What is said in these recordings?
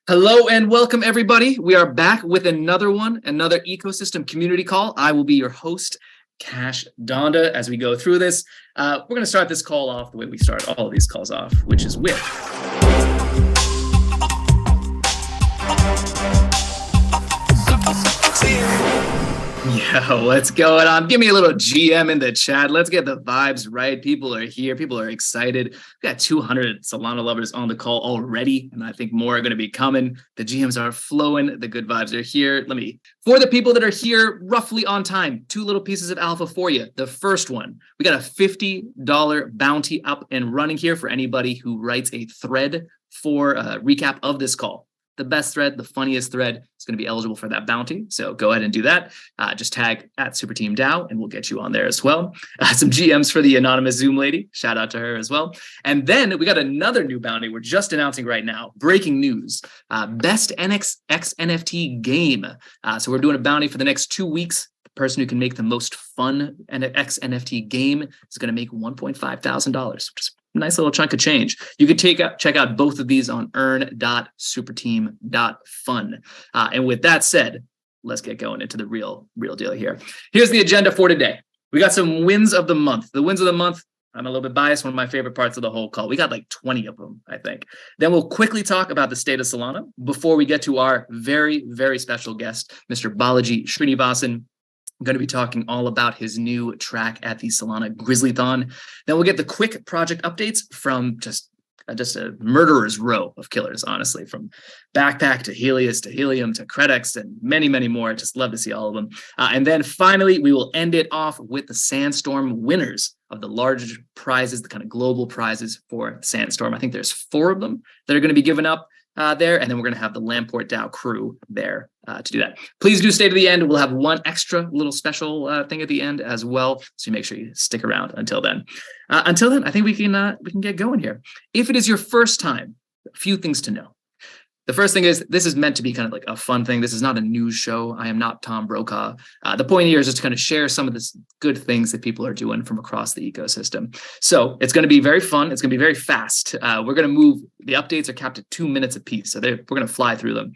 Hello and welcome, everybody. We are back with another ecosystem community call. I will be your host, Cash Donda, as we go through this. We're going to start this call off the way we start all of these calls off, which is with... Yo, what's going on? Give me a little GM in the chat. Let's get the vibes right. People are here. People are excited. We got 200 Solana lovers on the call already, and I think more are going to be coming. The GMs are flowing. The good vibes are here. For the people that are here roughly on time, two little pieces of alpha for you. The first one, we got a $50 bounty up and running here for anybody who writes a thread for a recap of this call. The best thread, the funniest thread is going to be eligible for that bounty. So go ahead and do that. Just tag at SuperTeamDAO and we'll get you on there as well. Some GMs for the anonymous Zoom lady. Shout out to her as well. And then we got another new bounty we're just announcing right now. Breaking news. Best NX NFT game. So we're doing a bounty for the next 2 weeks. The person who can make the most fun NX NFT game is going to make $1.5 thousand, which is nice little chunk of change. You can check out both of these on earn.superteam.fun. And with that said, let's get going into the real deal here. Here's the agenda for today. We got some wins of the month. The wins of the month, I'm a little bit biased, one of my favorite parts of the whole call. We got like 20 of them, I think. Then we'll quickly talk about the state of Solana before we get to our very, very special guest, Mr. Balaji Srinivasan. I'm going to be talking all about his new track at the Solana Grizzlython. Then we'll get the Quic Project updates from just a murderer's row of killers, honestly, from Backpack to Helios to Helium to Credix and many, many more. I just love to see all of them. And then finally, we will end it off with the Sandstorm winners of the large prizes, the kind of global prizes for Sandstorm. I think there's 4 of them that are going to be given up there, and then we're going to have the Lamport DAO crew there to do that. Please do stay to the end. We'll have one extra little special thing at the end as well, so make sure you stick around until then. I think we can get going here. If it is your first time, a few things to know. The first thing is this is meant to be kind of like a fun thing. This is not a news show. I am not Tom Brokaw. The point here is just to kind of share some of the good things that people are doing from across the ecosystem. So it's going to be very fun. It's going to be very fast. We're going to move. The updates are capped at 2 minutes apiece. So we're going to fly through them.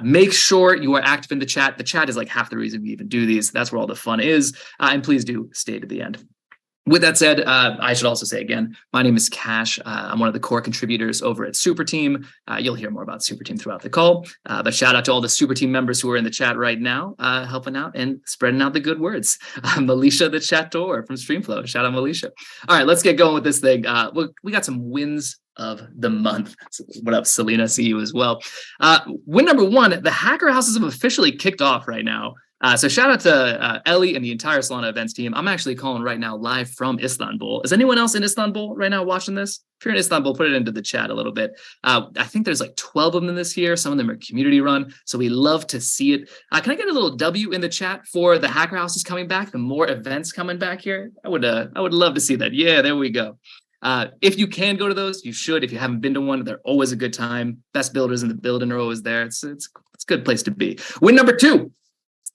Make sure you are active in the chat. The chat is like half the reason we even do these. That's where all the fun is. And please do stay to the end. With that said, I should also say again, my name is Cash. I'm one of the core contributors over at Super Team. You'll hear more about Super Team throughout the call. But shout out to all the Super Team members who are in the chat right now, helping out and spreading out the good words. Melisha the Chator from Streamflow. Shout out, Melisha. All right, let's get going with this thing. We got some wins of the month. What up, Selena? See you as well. Win number 1, the hacker houses have officially kicked off right now. So shout out to Ellie and the entire Solana events team. I'm actually calling right now live from Istanbul. Is anyone else in Istanbul right now watching this? If you're in Istanbul, put it into the chat a little bit. I think there's like 12 of them this year. Some of them are community run. So we love to see it. Can I get a little W in the chat for the hacker houses coming back? The more events coming back here. I would love to see that. Yeah, there we go. If you can go to those, you should. If you haven't been to one, they're always a good time. Best builders in the building are always there. It's a good place to be. Win number 2.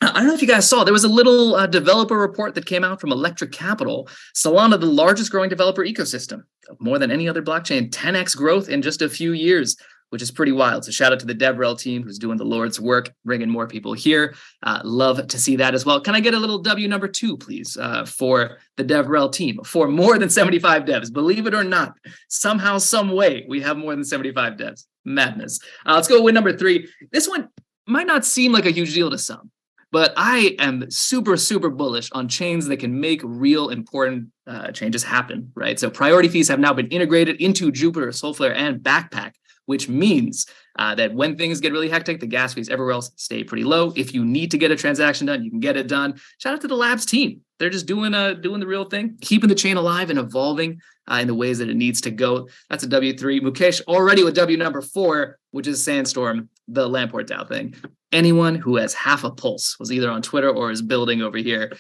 I don't know if you guys saw, there was a little developer report that came out from Electric Capital. Solana, the largest growing developer ecosystem, more than any other blockchain, 10x growth in just a few years, which is pretty wild. So shout out to the DevRel team who's doing the Lord's work, bringing more people here. Love to see that as well. Can I get a little W number 2, please, for the DevRel team, for more than 75 devs? Believe it or not, somehow, some way, we have more than 75 devs. Madness. Let's go with number 3. This one might not seem like a huge deal to some, but I am super, super bullish on chains that can make real important changes happen, right? So priority fees have now been integrated into Jupiter, Soulflare, and Backpack, which means that when things get really hectic, the gas fees everywhere else stay pretty low. If you need to get a transaction done, you can get it done. Shout out to the Labs team. They're just doing the real thing, keeping the chain alive and evolving in the ways that it needs to go. That's a W3. Mukesh already with W number 4, which is Sandstorm, the Lamport DAO thing. Anyone who has half a pulse was either on Twitter or is building over here.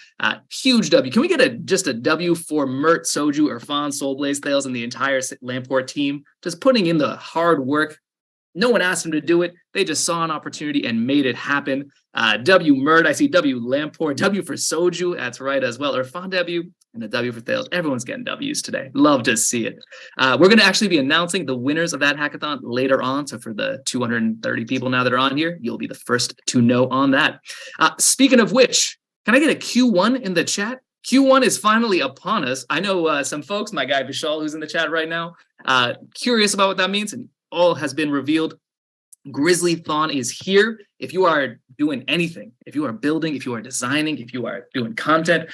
Huge W. Can we get just a W for Mert, Soju, Irfan, Soulblaze, Thales, and the entire Lamport team? Just putting in the hard work. No one asked them to do it. They just saw an opportunity and made it happen. W Mert, I see W Lamport, W for Soju. That's right as well. Irfan W, And a W for Thales. Everyone's getting W's today. Love to see it. We're going to actually be announcing the winners of that hackathon later on. So for the 230 people now that are on here, you'll be the first to know on that. Speaking of which, can I get a Q1 in the chat? Q1 is finally upon us. I know some folks, my guy Vishal, who's in the chat right now, curious about what that means, and all has been revealed. Grizzlython is here. If you are doing anything, if you are building, if you are designing, if you are doing content,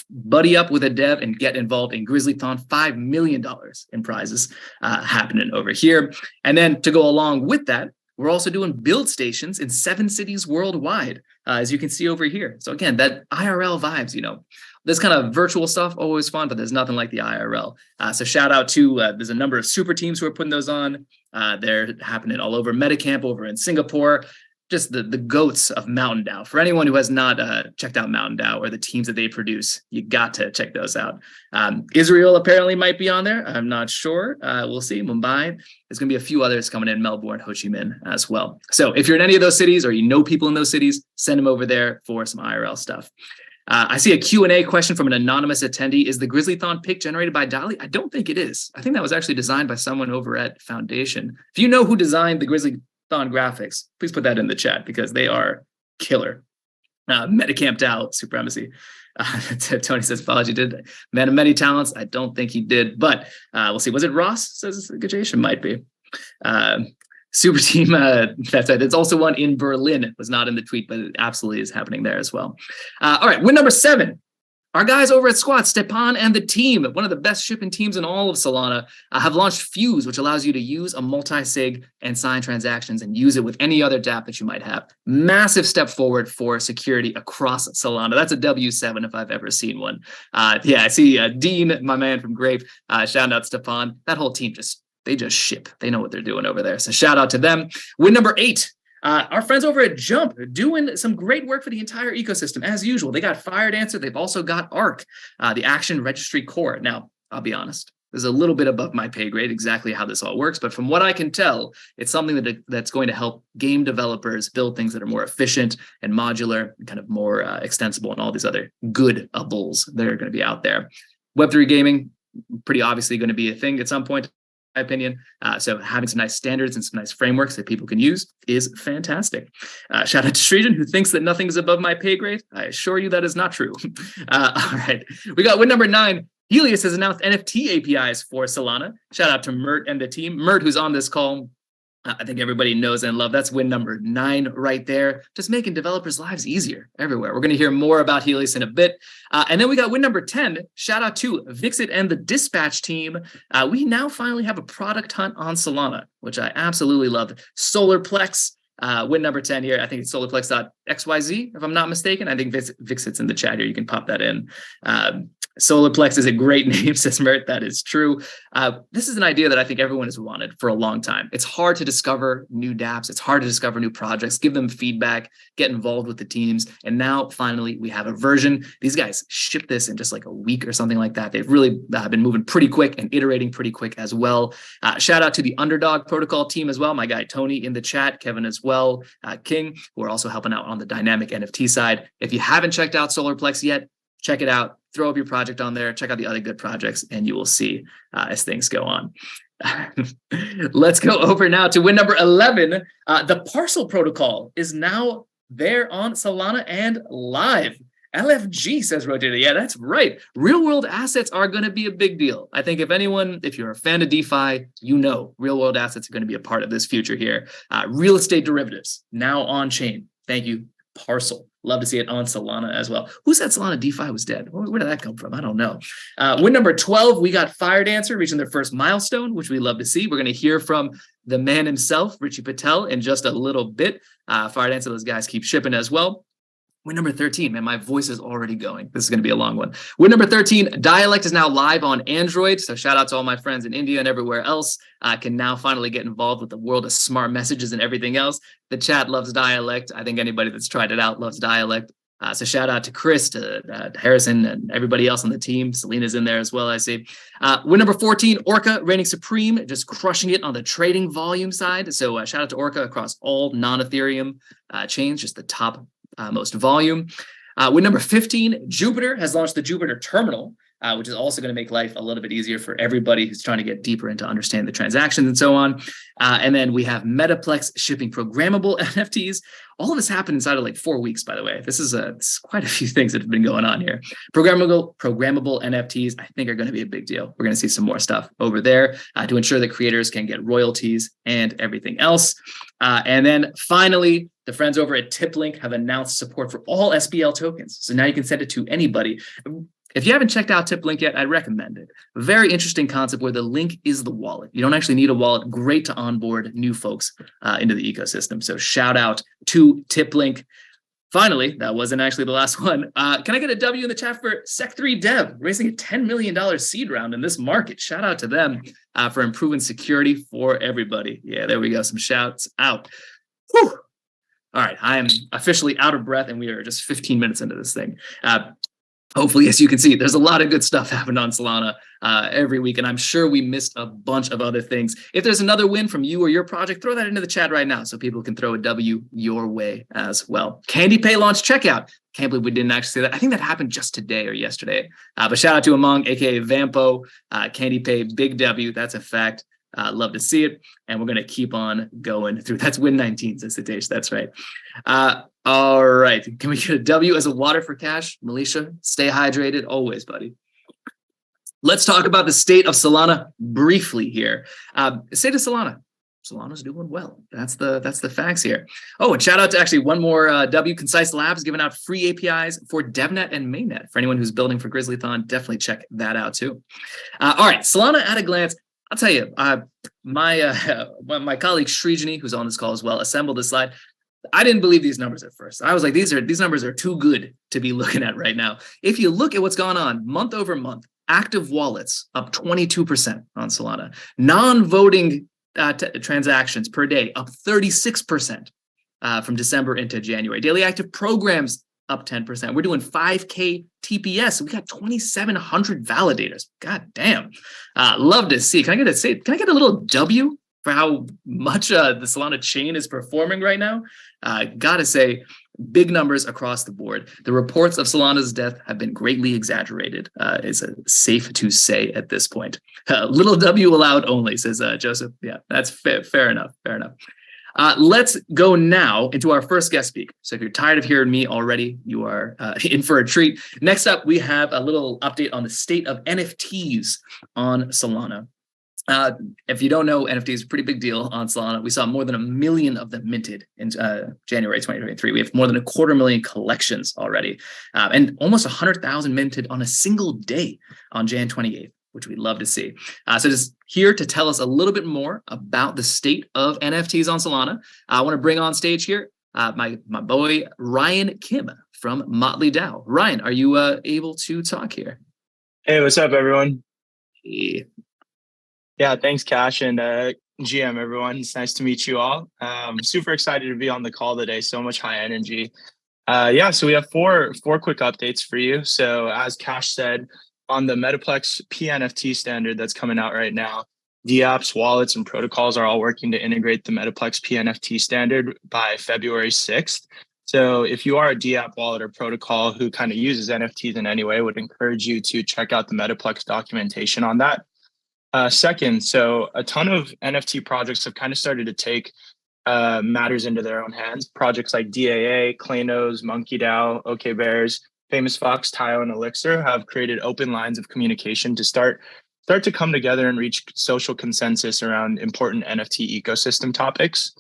buddy up with a dev and get involved in Grizzlython. $5 million in prizes happening over here. And then to go along with that, we're also doing build stations in 7 cities worldwide, as you can see over here. So again, that IRL vibes, you know, this kind of virtual stuff, always fun, but there's nothing like the IRL. So shout out to, there's a number of super teams who are putting those on. They're happening all over Metacamp over in Singapore. Just the goats of Mountain DAO. For anyone who has not checked out Mountain DAO or the teams that they produce, you got to check those out. Israel apparently might be on there. I'm not sure. We'll see. Mumbai. There's going to be a few others coming in, Melbourne, Ho Chi Minh as well. So if you're in any of those cities or you know people in those cities, send them over there for some IRL stuff. I see a Q&A question from an anonymous attendee. Is the Grizzlython pic generated by Dali? I don't think it is. I think that was actually designed by someone over at Foundation. If you know who designed the Grizzlython graphics, please put that in the chat because they are killer. Metacamp DAO supremacy. Tony says Balaji did man of many talents. I don't think he did, but we'll see. Was it Ross? Says Gajesh, might be. Super team, that's it. It's also one in Berlin. It was not in the tweet, but it absolutely is happening there as well. All right, win number 7. Our guys over at Squat, Stepan and the team, one of the best shipping teams in all of Solana, have launched Fuse, which allows you to use a multi-sig and sign transactions and use it with any other dApp that you might have. Massive step forward for security across Solana. That's a W7 if I've ever seen one. Yeah, I see Dean, my man from Grape. Shout out Stepan. That whole team they just ship. They know what they're doing over there. So shout out to them. Win number 8. Our friends over at Jump are doing some great work for the entire ecosystem. As usual, they got Firedancer. They've also got ARC, the Action Registry Core. Now, I'll be honest. This is a little bit above my pay grade, exactly how this all works. But from what I can tell, it's something that's going to help game developers build things that are more efficient and modular, and kind of more extensible, and all these other good-ables that are going to be out there. Web3 gaming, pretty obviously going to be a thing at some point, my opinion. So having some nice standards and some nice frameworks that people can use is fantastic. Shout out to Srijan, who thinks that nothing is above my pay grade. I assure you that is not true. All right. We got win number 9. Helios has announced NFT APIs for Solana. Shout out to Mert and the team. Mert, who's on this call, I think everybody knows and love. That's win number 9 right there. Just making developers' lives easier everywhere. We're going to hear more about Helios in a bit. And then we got win number 10. Shout out to Vixit and the Dispatch team. We now finally have a product hunt on Solana, which I absolutely love. Solarplex. Win number 10 here. I think it's solarplex.xyz, if I'm not mistaken. I think Vixit's in the chat here. You can pop that in. Solarplex is a great name, says Mert. That is true. This is an idea that I think everyone has wanted for a long time. It's hard to discover new dApps. It's hard to discover new projects, give them feedback, get involved with the teams. And now finally we have a version. These guys shipped this in just like a week or something like that. They've really been moving pretty quick and iterating pretty quick as well. Shout out to the Underdog Protocol team as well. My guy Tony in the chat, Kevin as well, King, who are also helping out on the dynamic NFT side. If you haven't checked out Solarplex yet, check it out. Throw up your project on there. Check out the other good projects, and you will see as things go on. Let's go over now to win number 11. The Parcel Protocol is now there on Solana and live. LFG, says Rotator. Yeah, that's right. Real world assets are going to be a big deal. I think if you're a fan of DeFi, you know real world assets are going to be a part of this future here. Real estate derivatives now on chain. Thank you, Parcel. Love to see it on Solana as well. Who said Solana DeFi was dead? Where did that come from? I don't know. Win number 12, we got Firedancer reaching their first milestone, which we love to see. We're going to hear from the man himself, Richie Patel, in just a little bit. Firedancer, those guys keep shipping as well. Win number 13, man, my voice is already going. This is going to be a long one. Win number 13, Dialect is now live on Android. So shout out to all my friends in India and everywhere else. Can now finally get involved with the world of smart messages and everything else. The chat loves Dialect. I think anybody that's tried it out loves Dialect. So shout out to Chris, to Harrison, and everybody else on the team. Selena's in there as well, I see. Win number 14, Orca reigning supreme, just crushing it on the trading volume side. So shout out to Orca across all non-Ethereum chains, just the top most volume. Win number 15, Jupiter has launched the Jupiter Terminal. which is also going to make life a little bit easier for everybody who's trying to get deeper into understanding the transactions and so on. And then we have Metaplex shipping programmable NFTs. All of this happened inside of like 4 weeks, by the way. This is quite a few things that have been going on here. Programmable NFTs, I think, are going to be a big deal. We're going to see some more stuff over there to ensure that creators can get royalties and everything else. And then finally, the friends over at TipLink have announced support for all SBL tokens. So now you can send it to anybody. If you haven't checked out TipLink yet, I'd recommend it. A very interesting concept where the link is the wallet. You don't actually need a wallet. Great to onboard new folks into the ecosystem. So shout out to TipLink. Finally, that wasn't actually the last one. Can I get a W in the chat for Sec3 Dev, raising a $10 million seed round in this market? Shout out to them for improving security for everybody. Yeah, there we go. Some shouts out. Whew. All right, I am officially out of breath, and we are just 15 minutes into this thing. Hopefully, as you can see, there's a lot of good stuff happening on Solana every week, and I'm sure we missed a bunch of other things. If there's another win from you or your project, throw that into the chat right now so people can throw a W your way as well. Candy Pay launch checkout. Can't believe we didn't actually say that. I think that happened just today or yesterday. But shout out to Among, aka Vampo, Candy Pay, big W. That's a fact. Love to see it. And we're going to keep on going through. That's win 19, says Sitesh. That's right. All right. Can we get a W as a water for cash? Militia, stay hydrated always, buddy. Let's talk about the state of Solana briefly here. State of Solana. Solana's doing well. That's the facts here. Oh, and shout out to actually one more W. Concise Labs giving out free APIs for DevNet and Mainnet. For anyone who's building for Grizzlython, definitely check that out too. All right. Solana at a glance. I'll tell you, my colleague Srijani, who's on this call as well, assembled this slide. I didn't believe these numbers at first. I was like, these numbers are too good to be looking at right now. If you look at what's gone on month over month, active wallets up 22% on Solana, non-voting transactions per day up 36% from December into January. Daily active programs up 10%. We're doing 5K TPS. We got 2,700 validators. God damn. Love to see. Can I get a little W for how much the Solana chain is performing right now? Gotta say, big numbers across the board. The reports of Solana's death have been greatly exaggerated, is safe to say at this point. Little W allowed only, says Joseph. Yeah, that's fair enough. Fair enough. Let's go now into our first guest speaker. So if you're tired of hearing me already, you are in for a treat. Next up, we have a little update on the state of NFTs on Solana. If you don't know, NFT is a pretty big deal on Solana. We saw more than 1 million of them minted in January 2023. We have more than 250,000 collections already, and almost 100,000 minted on a single day on Jan 28th, which we'd love to see. So just here to tell us a little bit more about the state of NFTs on Solana. I want to bring on stage here my boy Ryan Kim from Motley DAO. Ryan, are you able to talk here? Hey, what's up, everyone? Hey. Yeah, thanks, Cash, and GM, everyone. It's nice to meet you all. Super excited to be on the call today. So much high energy. So we have four quick updates for you. So as Cash said, on the Metaplex PNFT standard that's coming out right now, DApps, wallets, and protocols are all working to integrate the Metaplex PNFT standard by February 6th. So if you are a DApp wallet or protocol who kind of uses NFTs in any way, would encourage you to check out the Metaplex documentation on that. Second, so a ton of NFT projects have kind of started to take matters into their own hands. Projects like DAA, Claynos, Monkey DAO, OK Bears, Famous Fox, Tile, and Elixir have created open lines of communication to start to come together and reach social consensus around important NFT ecosystem topics.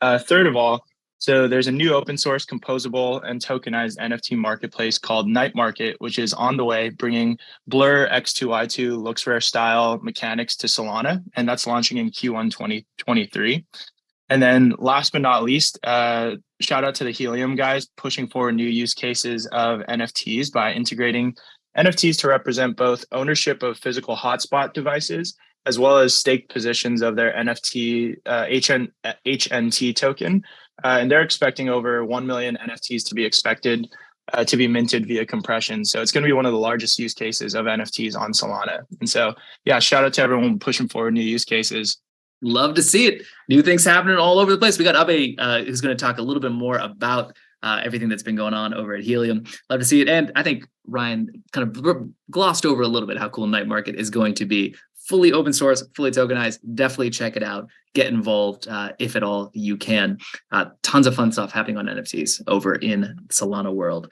Third of all, so there's a new open source composable and tokenized NFT marketplace called Night Market, which is on the way, bringing Blur, X2Y2, LooksRare style mechanics to Solana, and that's launching in Q1 2023. And then last but not least, shout out to the Helium guys pushing forward new use cases of NFTs by integrating NFTs to represent both ownership of physical hotspot devices as well as staked positions of their NFT HNT token. And they're expecting over 1 million NFTs to be expected to be minted via compression. So it's going to be one of the largest use cases of NFTs on Solana. And so, yeah, shout out to everyone pushing forward new use cases. Love to see it. New things happening all over the place. We got Abe who's going to talk a little bit more about everything that's been going on over at Helium. Love to see it. And I think Ryan kind of glossed over a little bit how cool Night Market is going to be. Fully open source, fully tokenized. Definitely check it out. Get involved if at all you can. Tons of fun stuff happening on NFTs over in Solana world.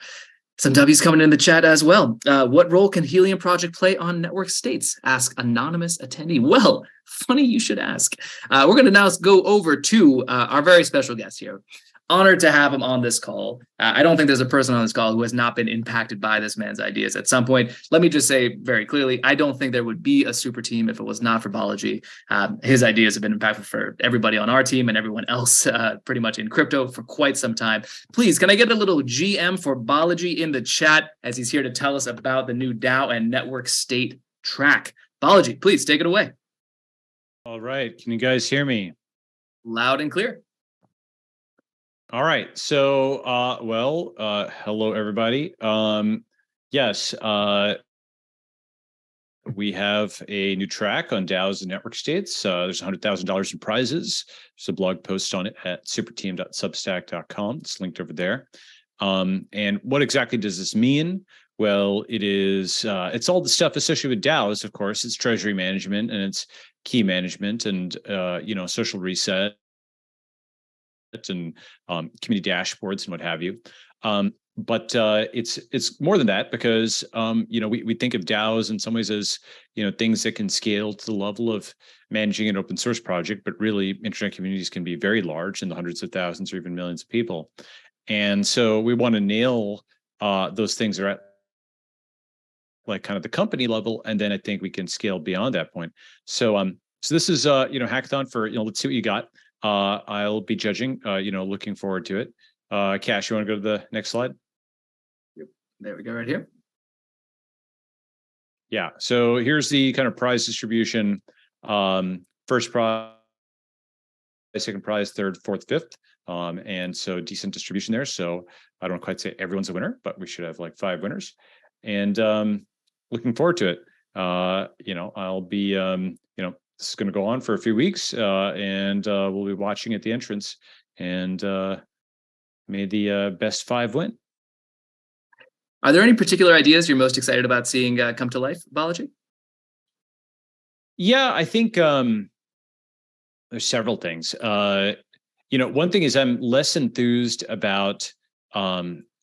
Some W's coming in the chat as well. What role can Helium Project play on network states? Ask anonymous attendee. Well, funny you should ask. We're going to now go over to our very special guest here. Honored to have him on this call. I don't think there's a person on this call who has not been impacted by this man's ideas at some point. Let me just say very clearly, I don't think there would be a super team if it was not for Balaji. His ideas have been impactful for everybody on our team and everyone else pretty much in crypto for quite some time. Please, can I get a little GM for Balaji in the chat as he's here to tell us about the new DAO and network state track? Balaji, please take it away. All right. Can you guys hear me? Loud and clear. All right. So, hello, everybody. Yes, we have a new track on DAOs and network states. There's $100,000 in prizes. There's a blog post on it at superteam.substack.com. It's linked over there. And what exactly does this mean? Well, it's all the stuff associated with DAOs, of course. It's treasury management and it's key management and, social reset and community dashboards and what have you. But it's more than that because we think of DAOs in some ways as things that can scale to the level of managing an open source project, but really internet communities can be very large in the hundreds of thousands or even millions of people. And so we want to nail those things are at like kind of the company level, and then I think we can scale beyond that point. So this is hackathon for let's see what you got. I'll be judging, looking forward to it. Cash, you want to go to the next slide? Yep. There we go, right here. Yeah, so here's the kind of prize distribution. First prize, second prize, third, fourth, fifth. And so decent distribution there. So I don't quite say everyone's a winner, but we should have like 5 winners. And looking forward to it. I'll be, this is going to go on for a few weeks, and we'll be watching at the entrance. And may the best 5 win. Are there any particular ideas you're most excited about seeing come to life, Balaji? Yeah, I think there's several things. One thing is I'm less enthused about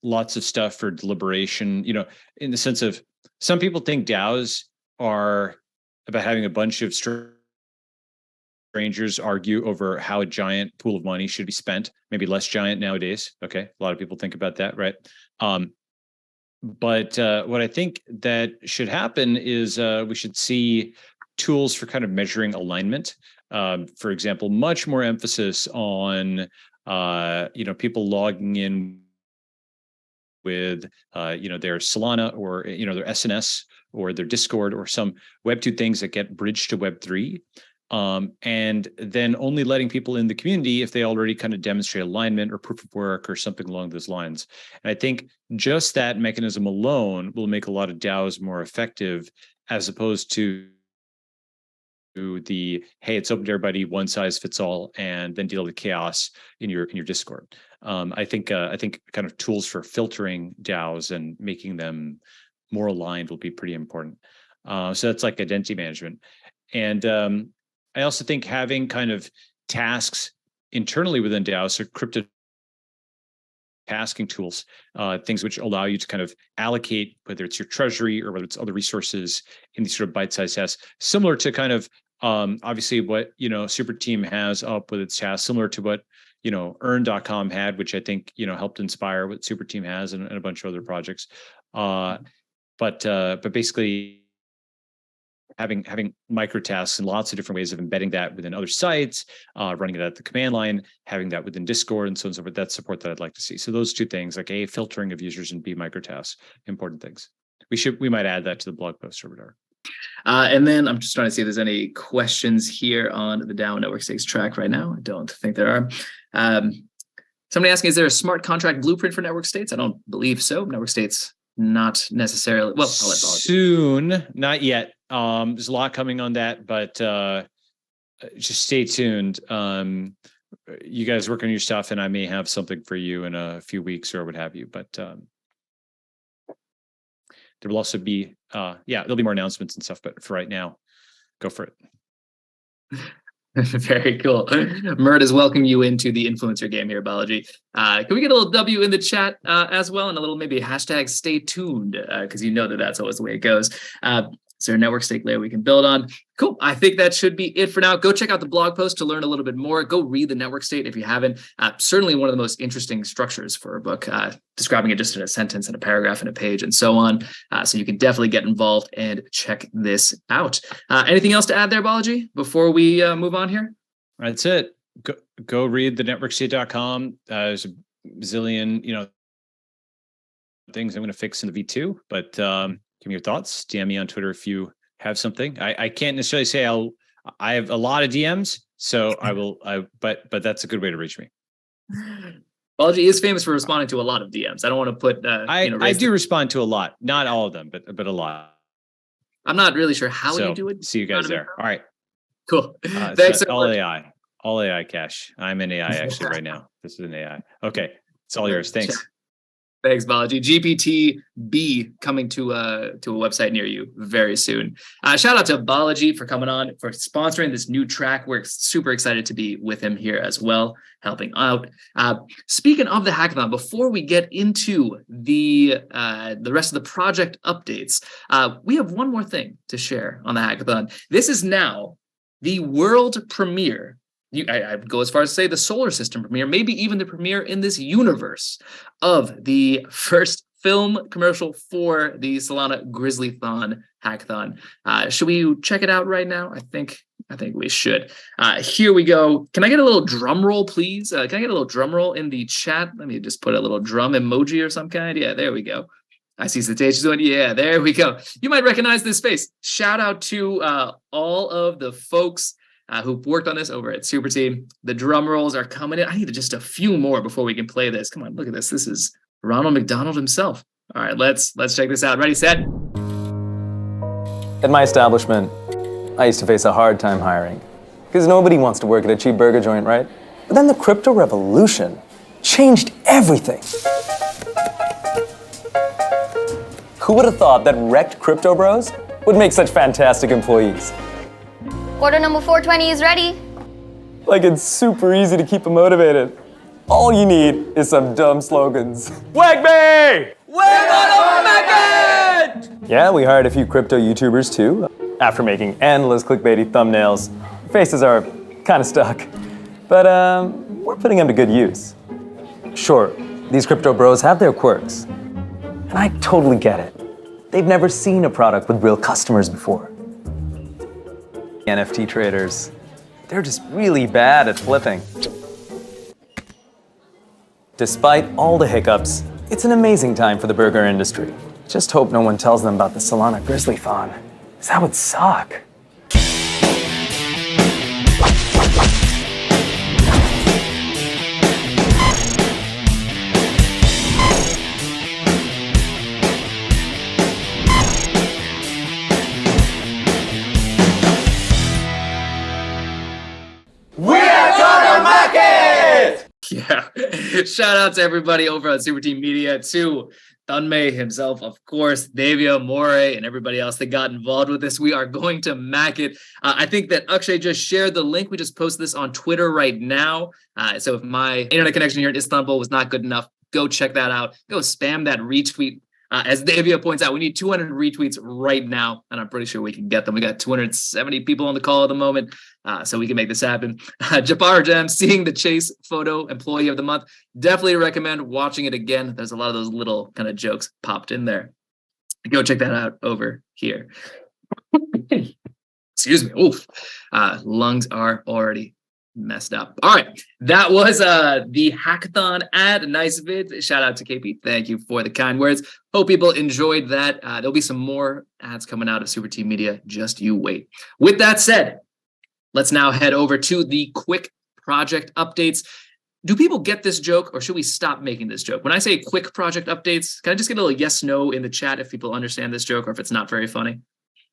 lots of stuff for deliberation, in the sense of some people think DAOs are about having a bunch of strangers argue over how a giant pool of money should be spent, maybe less giant nowadays. Okay. A lot of people think about that, right? But what I think that should happen is we should see tools for kind of measuring alignment. For example, much more emphasis on, people logging in with, their Solana or, their SNS or their Discord or some Web2 things that get bridged to Web3. And then only letting people in the community if they already kind of demonstrate alignment or proof of work or something along those lines. And I think just that mechanism alone will make a lot of DAOs more effective, as opposed to the, hey, it's open to everybody, one size fits all, and then deal with chaos in your Discord. I think kind of tools for filtering DAOs and making them more aligned will be pretty important. So that's like identity management. And I also think having kind of tasks internally within DAOs, so crypto tasking tools, things which allow you to kind of allocate, whether it's your treasury or whether it's other resources in these sort of bite-sized tasks, similar to kind of obviously what Super Team has up with its tasks, similar to what earn.com had, which I think helped inspire what Super Team has and a bunch of other projects. But basically having micro tasks and lots of different ways of embedding that within other sites, running it at the command line, having that within Discord and so on and so forth. That's support that I'd like to see. So those two things, like A, filtering of users, and B, micro tasks, important things. We might add that to the blog post or whatever. And then I'm just trying to see if there's any questions here on the DAO Network Stakes track right now. I don't think there are. Somebody asking, is there a smart contract blueprint for network states? I don't believe so. Network states, not necessarily. Well, I'll let Balaji. Soon, not yet. There's a lot coming on that, but just stay tuned. you guys work on your stuff, and I may have something for you in a few weeks or what have you. But there will also be, there'll be more announcements and stuff. But for right now, go for it. Very cool. Mert is welcoming you into the influencer game here, Balaji. Can we get a little W in the chat as well, and a little maybe hashtag stay tuned, because you know that's always the way it goes. Is there a network stake layer we can build on? Cool. I think that should be it for now. Go check out the blog post to learn a little bit more. Go read the network state if you haven't. Certainly one of the most interesting structures for a book, describing it just in a sentence and a paragraph and a page and so on. So you can definitely get involved and check this out. Anything else to add there, Balaji, before we move on here? That's it. Go read the networkstate.com. There's a zillion, things I'm going to fix in the V2, but give me your thoughts. DM me on Twitter if you have something. I can't necessarily say I have a lot of DMs, so I will. But that's a good way to reach me. Balaji is famous for responding to a lot of DMs. I don't want to put. I do respond to a lot, not all of them, but a lot. I'm not really sure how you do it. See you guys there. All right. Cool. Thanks so all much. AI. All AI, Cash. I'm in AI actually right now. This is an AI. Okay. It's all yours. Thanks. Thanks, Balaji. GPT-B coming to a website near you very soon. Shout out to Balaji for coming on, for sponsoring this new track. We're super excited to be with him here as well, helping out. Speaking of the hackathon, before we get into the rest of the project updates, we have one more thing to share on the hackathon. This is now the world premiere. I would go as far as to say the solar system premiere, maybe even the premiere in this universe of the first film commercial for the Solana Grizzlython hackathon. Should we check it out right now? I think we should. Here we go. Can I get a little drum roll, please? Can I get a little drum roll in the chat? Let me just put a little drum emoji or some kind. Yeah, there we go. I see Cetaceous one. Yeah, there we go. You might recognize this space. Shout out to all of the folks who've worked on this over at Super Team. The drum rolls are coming in. I need just a few more before we can play this. Come on, look at this. This is Ronald McDonald himself. All right, let's check this out. Ready, set. At my establishment, I used to face a hard time hiring because nobody wants to work at a cheap burger joint, right? But then the crypto revolution changed everything. Who would have thought that wrecked crypto bros would make such fantastic employees? Order number 420 is ready. Like it's super easy to keep them motivated. All you need is some dumb slogans. Wag me! We're gonna make it! Yeah, we hired a few crypto YouTubers too. After making endless clickbaity thumbnails, faces are kind of stuck. But we're putting them to good use. Sure, these crypto bros have their quirks. And I totally get it. They've never seen a product with real customers before. NFT traders, they're just really bad at flipping. Despite all the hiccups, it's an amazing time for the burger industry. Just hope no one tells them about the Solana Grizzlython, because that would suck. Yeah. Shout out to everybody over at Super Team Media, to Thunmei himself, of course, Davia, Moray, and everybody else that got involved with this. We are going to mac it. I think that Akshay just shared the link. We just posted this on Twitter right now. So if my internet connection here in Istanbul was not good enough, go check that out. Go spam that retweet. As Davia points out, we need 200 retweets right now, and I'm pretty sure we can get them. We got 270 people on the call at the moment, so we can make this happen. Jabbar Jam, seeing the Chase photo employee of the month. Definitely recommend watching it again. There's a lot of those little kind of jokes popped in there. Go check that out over here. Excuse me. Oof. Lungs are already messed up. All right. That was the hackathon ad. Nice vid. Shout out to KP. Thank you for the kind words. Hope people enjoyed that. There'll be some more ads coming out of Super Team Media. Just you wait. With that said, let's now head over to the Quic Project updates. Do people get this joke, or should we stop making this joke? When I say Quic Project updates, can I just get a little yes, no in the chat if people understand this joke or if it's not very funny?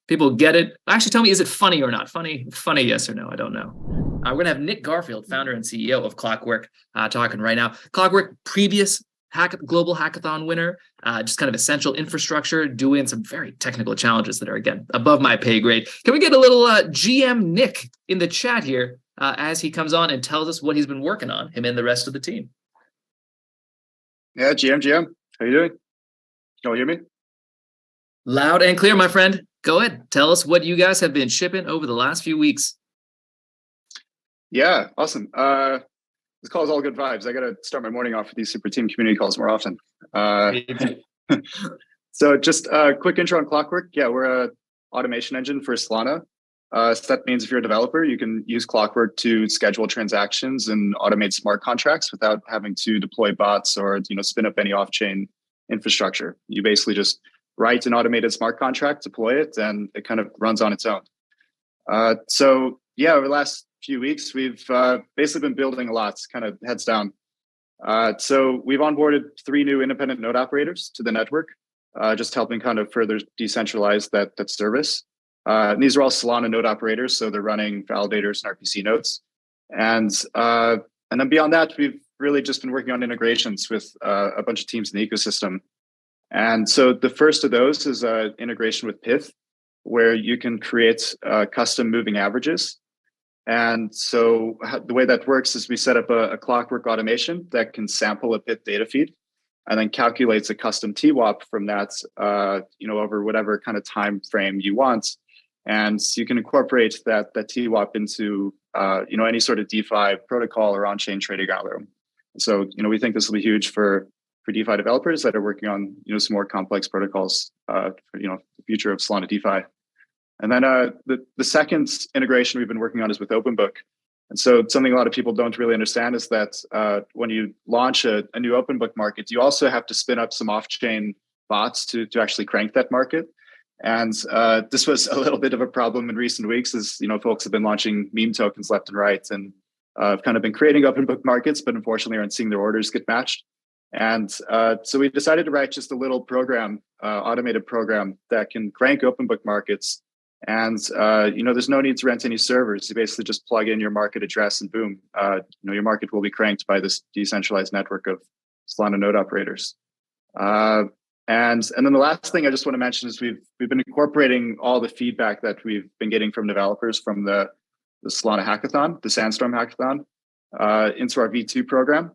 People get it? Actually, tell me, is it funny or not? Funny, yes or no? I don't know. We're going to have Nick Garfield, founder and CEO of Clockwork, talking right now. Clockwork, previous global hackathon winner, just kind of essential infrastructure, doing some very technical challenges that are, again, above my pay grade. Can we get a little GM Nick in the chat here as he comes on and tells us what he's been working on, him and the rest of the team? Yeah, GM, how you doing? Can you all hear me? Loud and clear, my friend. Go ahead. Tell us what you guys have been shipping over the last few weeks. Yeah, awesome. This call is all good vibes. I got to start my morning off with these super team community calls more often. So just a quick intro on Clockwork. Yeah, we're a automation engine for Solana. So that means if you're a developer, you can use Clockwork to schedule transactions and automate smart contracts without having to deploy bots or spin up any off-chain infrastructure. You basically just write an automated smart contract, deploy it, and it kind of runs on its own. So yeah, over the last few weeks, we've basically been building a lot, kind of heads down. So we've onboarded 3 new independent node operators to the network, just helping kind of further decentralize that service. And these are all Solana node operators, so they're running validators and RPC nodes. And then beyond that, we've really just been working on integrations with a bunch of teams in the ecosystem. And so the first of those is integration with Pyth, where you can create custom moving averages. And so the way that works is we set up a Clockwork automation that can sample a Pyth data feed and then calculates a custom TWAP from that, over whatever kind of time frame you want. And you can incorporate that TWAP into, any sort of DeFi protocol or on-chain trading algorithm. So, we think this will be huge for DeFi developers that are working on, some more complex protocols, for, the future of Solana DeFi. And then the second integration we've been working on is with OpenBook. And so something a lot of people don't really understand is that when you launch a new OpenBook market, you also have to spin up some off-chain bots to actually crank that market. And this was a little bit of a problem in recent weeks as, folks have been launching meme tokens left and right and have kind of been creating OpenBook markets, but unfortunately aren't seeing their orders get matched. And so we decided to write just a little program, automated program that can crank OpenBook markets. And, there's no need to rent any servers. You basically just plug in your market address and boom, your market will be cranked by this decentralized network of Solana node operators. And then the last thing I just want to mention is we've been incorporating all the feedback that we've been getting from developers from the Solana Hackathon, the Sandstorm Hackathon, into our V2 program,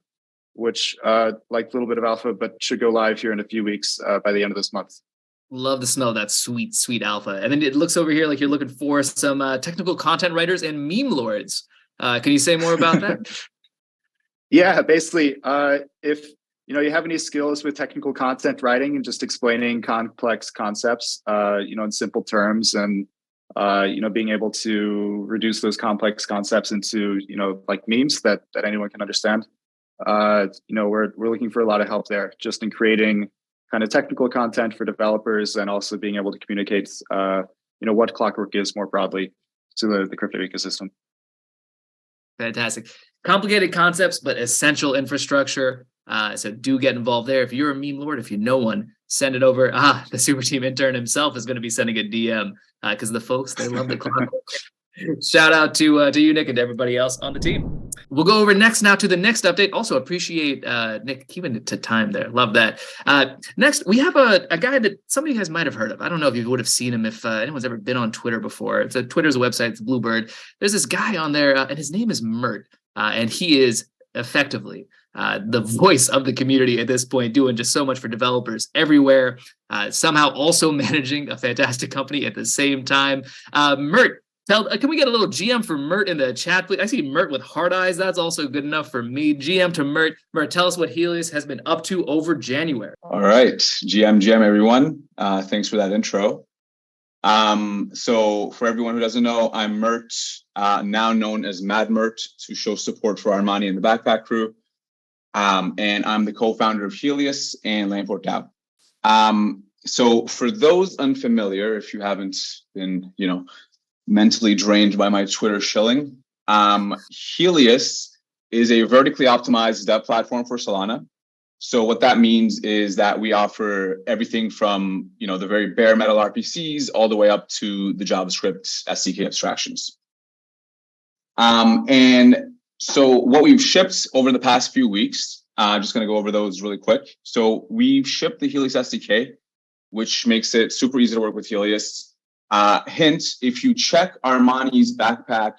which like a little bit of alpha, but should go live here in a few weeks by the end of this month. Love to smell that sweet, sweet alpha. And then it looks over here like you're looking for some technical content writers and meme lords. Can you say more about that? Yeah, basically, if you have any skills with technical content writing and just explaining complex concepts, in simple terms, and being able to reduce those complex concepts into like memes that anyone can understand. We're looking for a lot of help there, just in creating kind of technical content for developers and also being able to communicate, what Clockwork is more broadly to the crypto ecosystem. Fantastic. Complicated concepts, but essential infrastructure. So do get involved there. If you're a meme lord, if you know one, send it over. The super team intern himself is going to be sending a DM because the folks, they love the Clockwork. Shout out to you, Nick, and to everybody else on the team. We'll go over next now to the next update. Also appreciate Nick keeping it to time there. Love that. Next, we have a guy that some of you guys might have heard of. I don't know if you would have seen him if anyone's ever been on Twitter before. Twitter's a website. It's Bluebird. There's this guy on there, and his name is Mert, and he is effectively the voice of the community at this point, doing just so much for developers everywhere. Somehow also managing a fantastic company at the same time. Mert, can we get a little GM for Mert in the chat, please? I see Mert with heart eyes. That's also good enough for me. GM to Mert. Mert, tell us what Helios has been up to over January. All right. GM, everyone. Thanks for that intro. So for everyone who doesn't know, I'm Mert, now known as Mad Mert, to show support for Armani and the Backpack crew. And I'm the co-founder of Helios and Lamport DAO. So for those unfamiliar, if you haven't been, mentally drained by my Twitter shilling, Helios is a vertically optimized dev platform for Solana. So what that means is that we offer everything from, the very bare metal RPCs all the way up to the JavaScript SDK abstractions. And so what we've shipped over the past few weeks, just going to go over those really quick. So we've shipped the Helios SDK, which makes it super easy to work with Helios. Hint, if you check Armani's backpack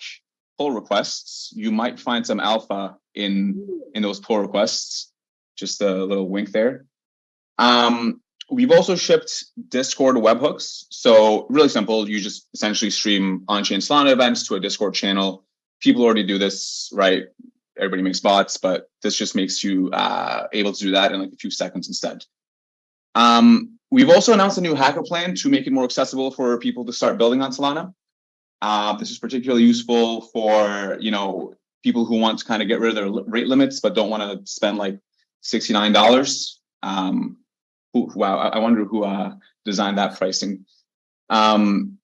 pull requests, you might find some alpha in those pull requests. Just a little wink there. We've also shipped Discord webhooks. So really simple. You just essentially stream on-chain Solana events to a Discord channel. People already do this, right? Everybody makes bots, but this just makes you able to do that in like a few seconds instead. We've also announced a new hacker plan to make it more accessible for people to start building on Solana. This is particularly useful for, people who want to kind of get rid of their rate limits, but don't want to spend like $69. Wow, I wonder who designed that pricing. And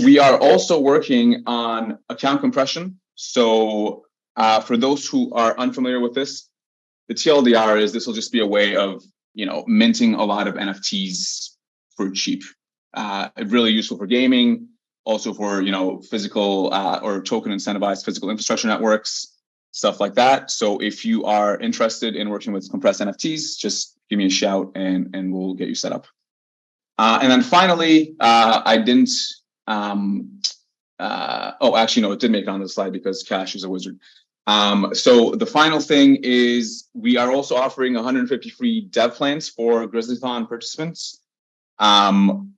we are also working on account compression. So for those who are unfamiliar with this, the TLDR is this will just be a way of, minting a lot of NFTs for cheap. Really useful for gaming, also for, physical or token incentivized physical infrastructure networks, stuff like that. So if you are interested in working with compressed NFTs, just give me a shout and we'll get you set up. And then finally, I didn't, it did make it on the slide because Cash is a wizard. So the final thing is we are also offering 150 free dev plans for Grizzlython participants.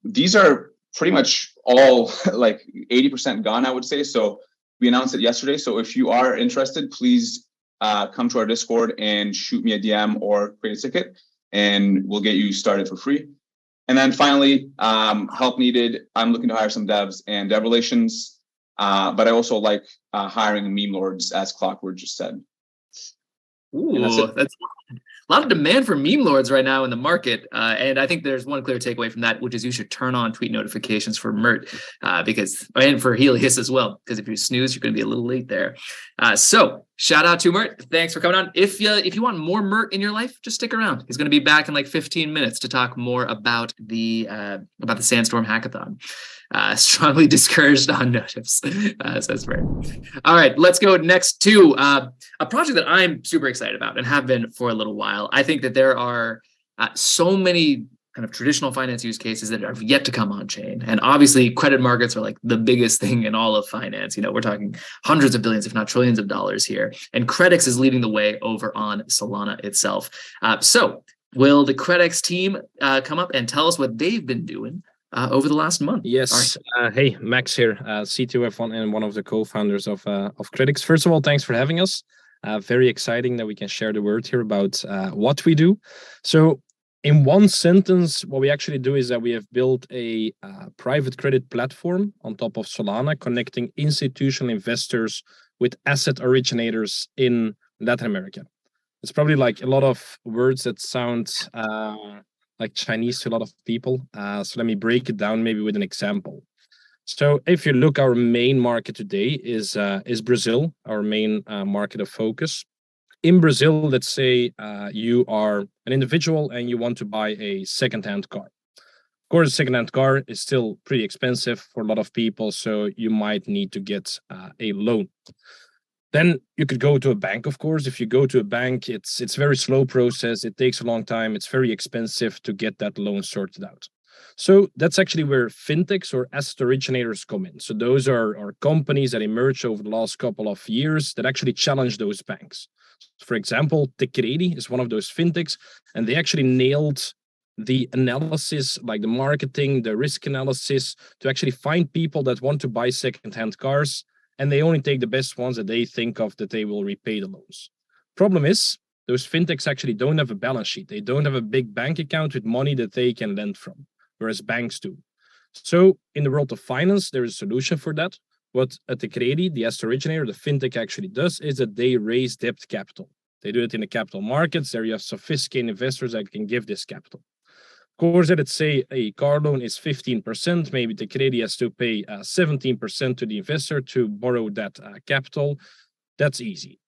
These are pretty much all like 80% gone, I would say. So we announced it yesterday. So if you are interested, please come to our Discord and shoot me a DM or create a ticket and we'll get you started for free. And then finally, help needed. I'm looking to hire some devs and dev relations, but I also like hiring meme lords, as Clockwork just said. Ooh, that's a lot of demand for meme lords right now in the market. And I think there's one clear takeaway from that, which is you should turn on tweet notifications for Mert and for Helios as well, because if you snooze, you're going to be a little late there. So shout out to Mert. Thanks for coming on. If you want more Mert in your life, just stick around. He's going to be back in like 15 minutes to talk more about the Sandstorm Hackathon. Strongly discouraged on notice, says Mert. All right, let's go next to a project that I'm super excited about and have been for a little while. I think that there are so many kind of traditional finance use cases that have yet to come on chain. And obviously credit markets are like the biggest thing in all of finance. We're talking hundreds of billions, if not trillions of dollars here. And Credix is leading the way over on Solana itself. So will the Credix team come up and tell us what they've been doing over the last month? Yes. Hey, Max here, CTO and one of the co-founders of Credix. First of all, thanks for having us. Very exciting that we can share the word here about what we do. So in one sentence, what we actually do is that we have built a private credit platform on top of Solana, connecting institutional investors with asset originators in Latin America. It's probably like a lot of words that sound like Chinese to a lot of people. So let me break it down maybe with an example. So if you look, our main market today is Brazil, our main market of focus. In Brazil, let's say you are an individual and you want to buy a second-hand car. Of course, a second-hand car is still pretty expensive for a lot of people, so you might need to get a loan. Then you could go to a bank, of course. If you go to a bank, it's a very slow process. It takes a long time. It's very expensive to get that loan sorted out. So that's actually where fintechs or asset originators come in. So those are companies that emerged over the last couple of years that actually challenge those banks. For example, Credix is one of those fintechs, and they actually nailed the analysis, like the marketing, the risk analysis, to actually find people that want to buy second-hand cars, and they only take the best ones that they think of that they will repay the loans. Problem is, those fintechs actually don't have a balance sheet. They don't have a big bank account with money that they can lend from, whereas banks do. So in the world of finance, there is a solution for that. What at the Credix, the asset originator, the fintech actually does is that they raise debt capital. They do it in the capital markets. There you have sophisticated investors that can give this capital. Of course, let's say a car loan is 15%. Maybe the Credix has to pay 17% to the investor to borrow that capital. That's easy.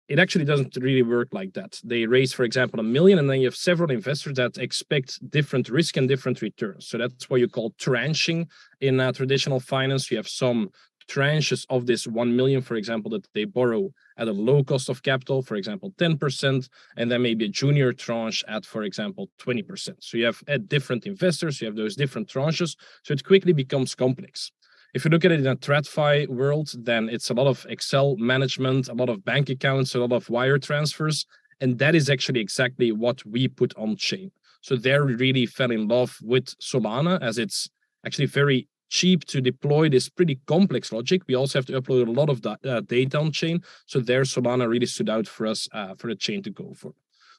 It actually doesn't really work like that. They raise, for example, $1 million, and then you have several investors that expect different risk and different returns. So that's what you call tranching in traditional finance. You have some tranches of this 1 million, for example, that they borrow at a low cost of capital, for example, 10%, and then maybe a junior tranche at, for example, 20%. So you have different investors, you have those different tranches, so it quickly becomes complex. If you look at it in a TradFi world, then it's a lot of Excel management, a lot of bank accounts, a lot of wire transfers, and that is actually exactly what we put on chain. So there we really fell in love with Solana, as it's actually very cheap to deploy this pretty complex logic. We also have to upload a lot of data on chain. So there Solana really stood out for us for the chain to go for.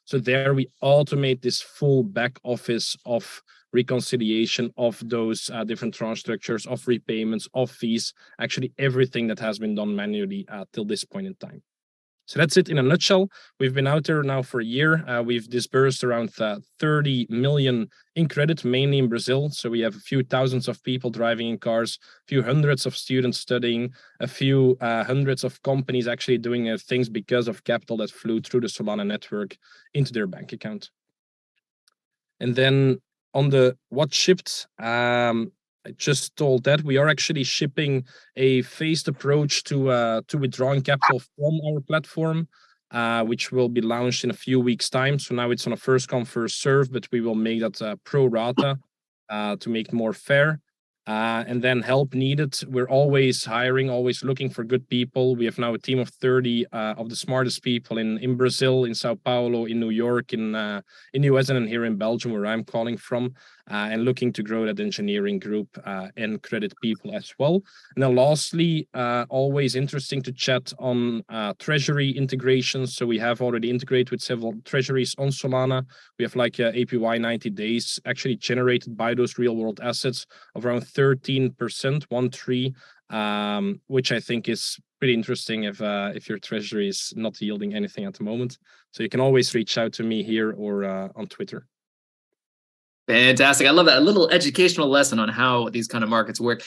So there we automate this full back office of reconciliation of those different tranche structures, of repayments, of fees, actually everything that has been done manually till this point in time. So that's it in a nutshell. We've been out there now for a year. We've disbursed around 30 million in credit, mainly in Brazil. So we have a few thousands of people driving in cars, a few hundreds of students studying, a few hundreds of companies actually doing things because of capital that flew through the Solana network into their bank account. And then on the what shipped, I just told that we are actually shipping a phased approach to withdrawing capital from our platform, which will be launched in a few weeks' time. So now it's on a first come, first serve, but we will make that pro rata to make it more fair. And then help needed. We're always hiring, always looking for good people. We have now a team of 30 of the smartest people in Brazil, in Sao Paulo, in New York, in the US, and here in Belgium, where I'm calling from, and looking to grow that engineering group and credit people as well. And then lastly, always interesting to chat on treasury integrations. So we have already integrated with several treasuries on Solana. We have like APY 90 days actually generated by those real world assets of around 13%, which I think is pretty interesting if your treasury is not yielding anything at the moment. So you can always reach out to me here or on Twitter. Fantastic. I love that. A little educational lesson on how these kind of markets work.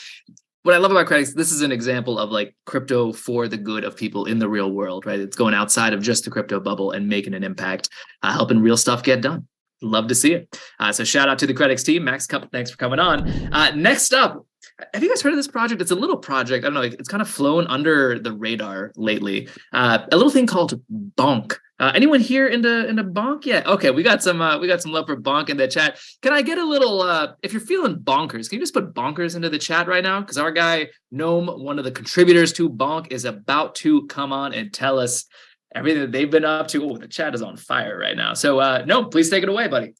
What I love about Credix, this is an example of like crypto for the good of people in the real world, right? It's going outside of just the crypto bubble and making an impact, helping real stuff get done. Love to see it. So shout out to the Credix team. Max, thanks for coming on. Next up, have you guys heard of this project? It's a little project. I don't know. It's kind of flown under the radar lately. A little thing called BONK. Anyone here into BONK? Yeah. Okay. We got some love for BONK in the chat. Can I get a little? If you're feeling bonkers, can you just put bonkers into the chat right now? Because our guy Gnome, one of the contributors to BONK, is about to come on and tell us everything that they've been up to. Oh, the chat is on fire right now. So no, please take it away, buddy.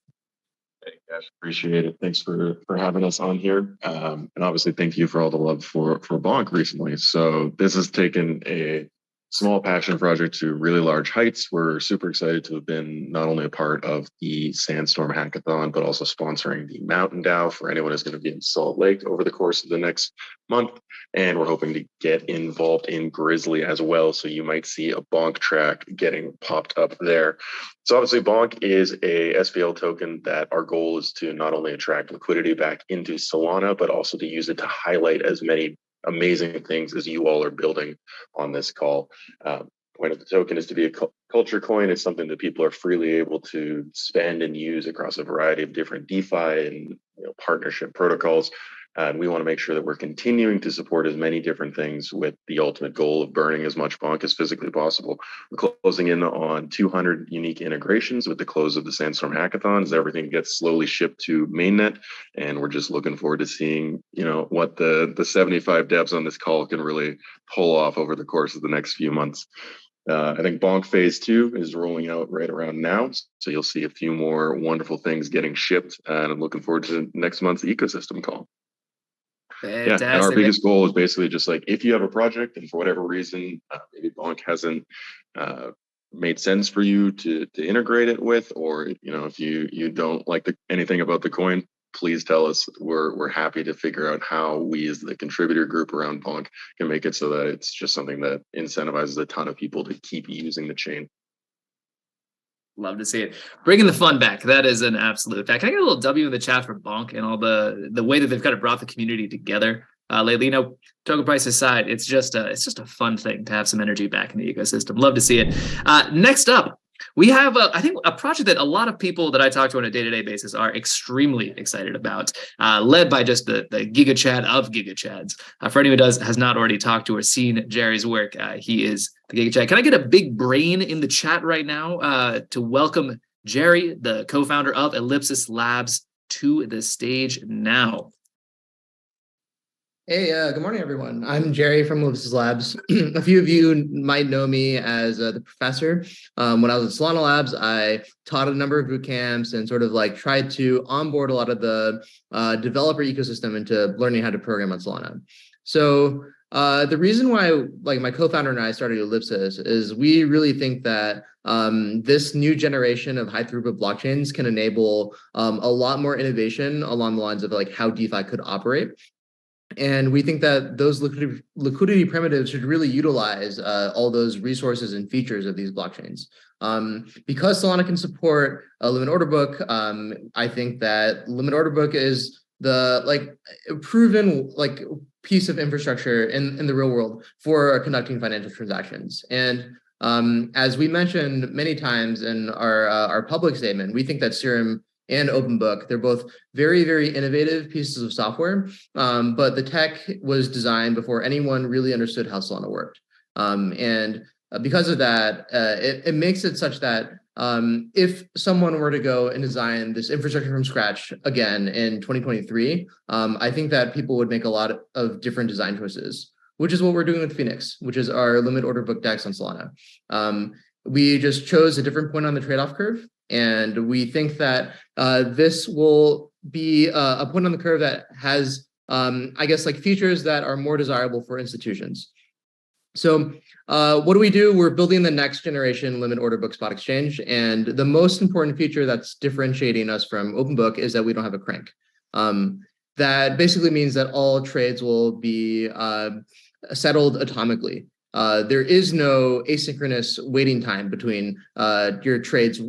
Hey guys, appreciate it. Thanks for having us on here. And obviously thank you for all the love for BONK recently. So this has taken a small passion project to really large heights. We're super excited to have been not only a part of the Sandstorm Hackathon, but also sponsoring the Mountain DAO for anyone who's going to be in Salt Lake over the course of the next month. And we're hoping to get involved in Grizzly as well. So you might see a BONK track getting popped up there. So obviously BONK is a SPL token that our goal is to not only attract liquidity back into Solana, but also to use it to highlight as many amazing things as you all are building on this call. Point of the token is to be a culture coin. It's something that people are freely able to spend and use across a variety of different DeFi and partnership protocols. And we want to make sure that we're continuing to support as many different things with the ultimate goal of burning as much BONK as physically possible. We're closing in on 200 unique integrations with the close of the Sandstorm Hackathon as everything gets slowly shipped to mainnet. And we're just looking forward to seeing, what the 75 devs on this call can really pull off over the course of the next few months. I think BONK Phase 2 is rolling out right around now. So you'll see a few more wonderful things getting shipped. And I'm looking forward to next month's ecosystem call. Fantastic. Yeah, and our biggest goal is basically just like if you have a project and for whatever reason maybe BONK hasn't made sense for you to integrate it with, or if you don't like anything about the coin, please tell us. We're happy to figure out how we as the contributor group around BONK can make it so that it's just something that incentivizes a ton of people to keep using the chain. Love to see it. Bringing the fun back. That is an absolute fact. Can I get a little W in the chat for BONK and all the way that they've kind of brought the community together lately? Token price aside, it's just a fun thing to have some energy back in the ecosystem. Love to see it. Next up, We have, I think, a project that a lot of people that I talk to on a day-to-day basis are extremely excited about, led by just the Giga Chad of Giga Chads. For anyone who has not already talked to or seen Jerry's work, he is the Giga Chad. Can I get a big brain in the chat right now to welcome Jerry, the co-founder of Ellipsis Labs, to the stage now? Hey, good morning, everyone. I'm Jerry from Ellipsis Labs. A few of you might know me as the professor. When I was at Solana Labs, I taught a number of boot camps and sort of like tried to onboard a lot of the developer ecosystem into learning how to program on Solana. So the reason why like my co-founder and I started Ellipsis is we really think that this new generation of high throughput blockchains can enable a lot more innovation along the lines of like how DeFi could operate. And we think that those liquidity primitives should really utilize all those resources and features of these blockchains. Because Solana can support a limit order book, I think that limit order book is the like proven like piece of infrastructure in the real world for conducting financial transactions. And as we mentioned many times in our public statement, we think that Serum and OpenBook, they're both very, very innovative pieces of software, but the tech was designed before anyone really understood how Solana worked. And because of that, it makes it such that if someone were to go and design this infrastructure from scratch again in 2023, I think that people would make a lot of different design choices, which is what we're doing with Phoenix, which is our limit order book DEX on Solana. We just chose a different point on the trade-off curve. And we think that this will be a point on the curve that has, I guess, like features that are more desirable for institutions. So what do? We're building the next generation limit order book spot exchange. And the most important feature that's differentiating us from OpenBook is that we don't have a crank. That basically means that all trades will be settled atomically. There is no asynchronous waiting time between your trades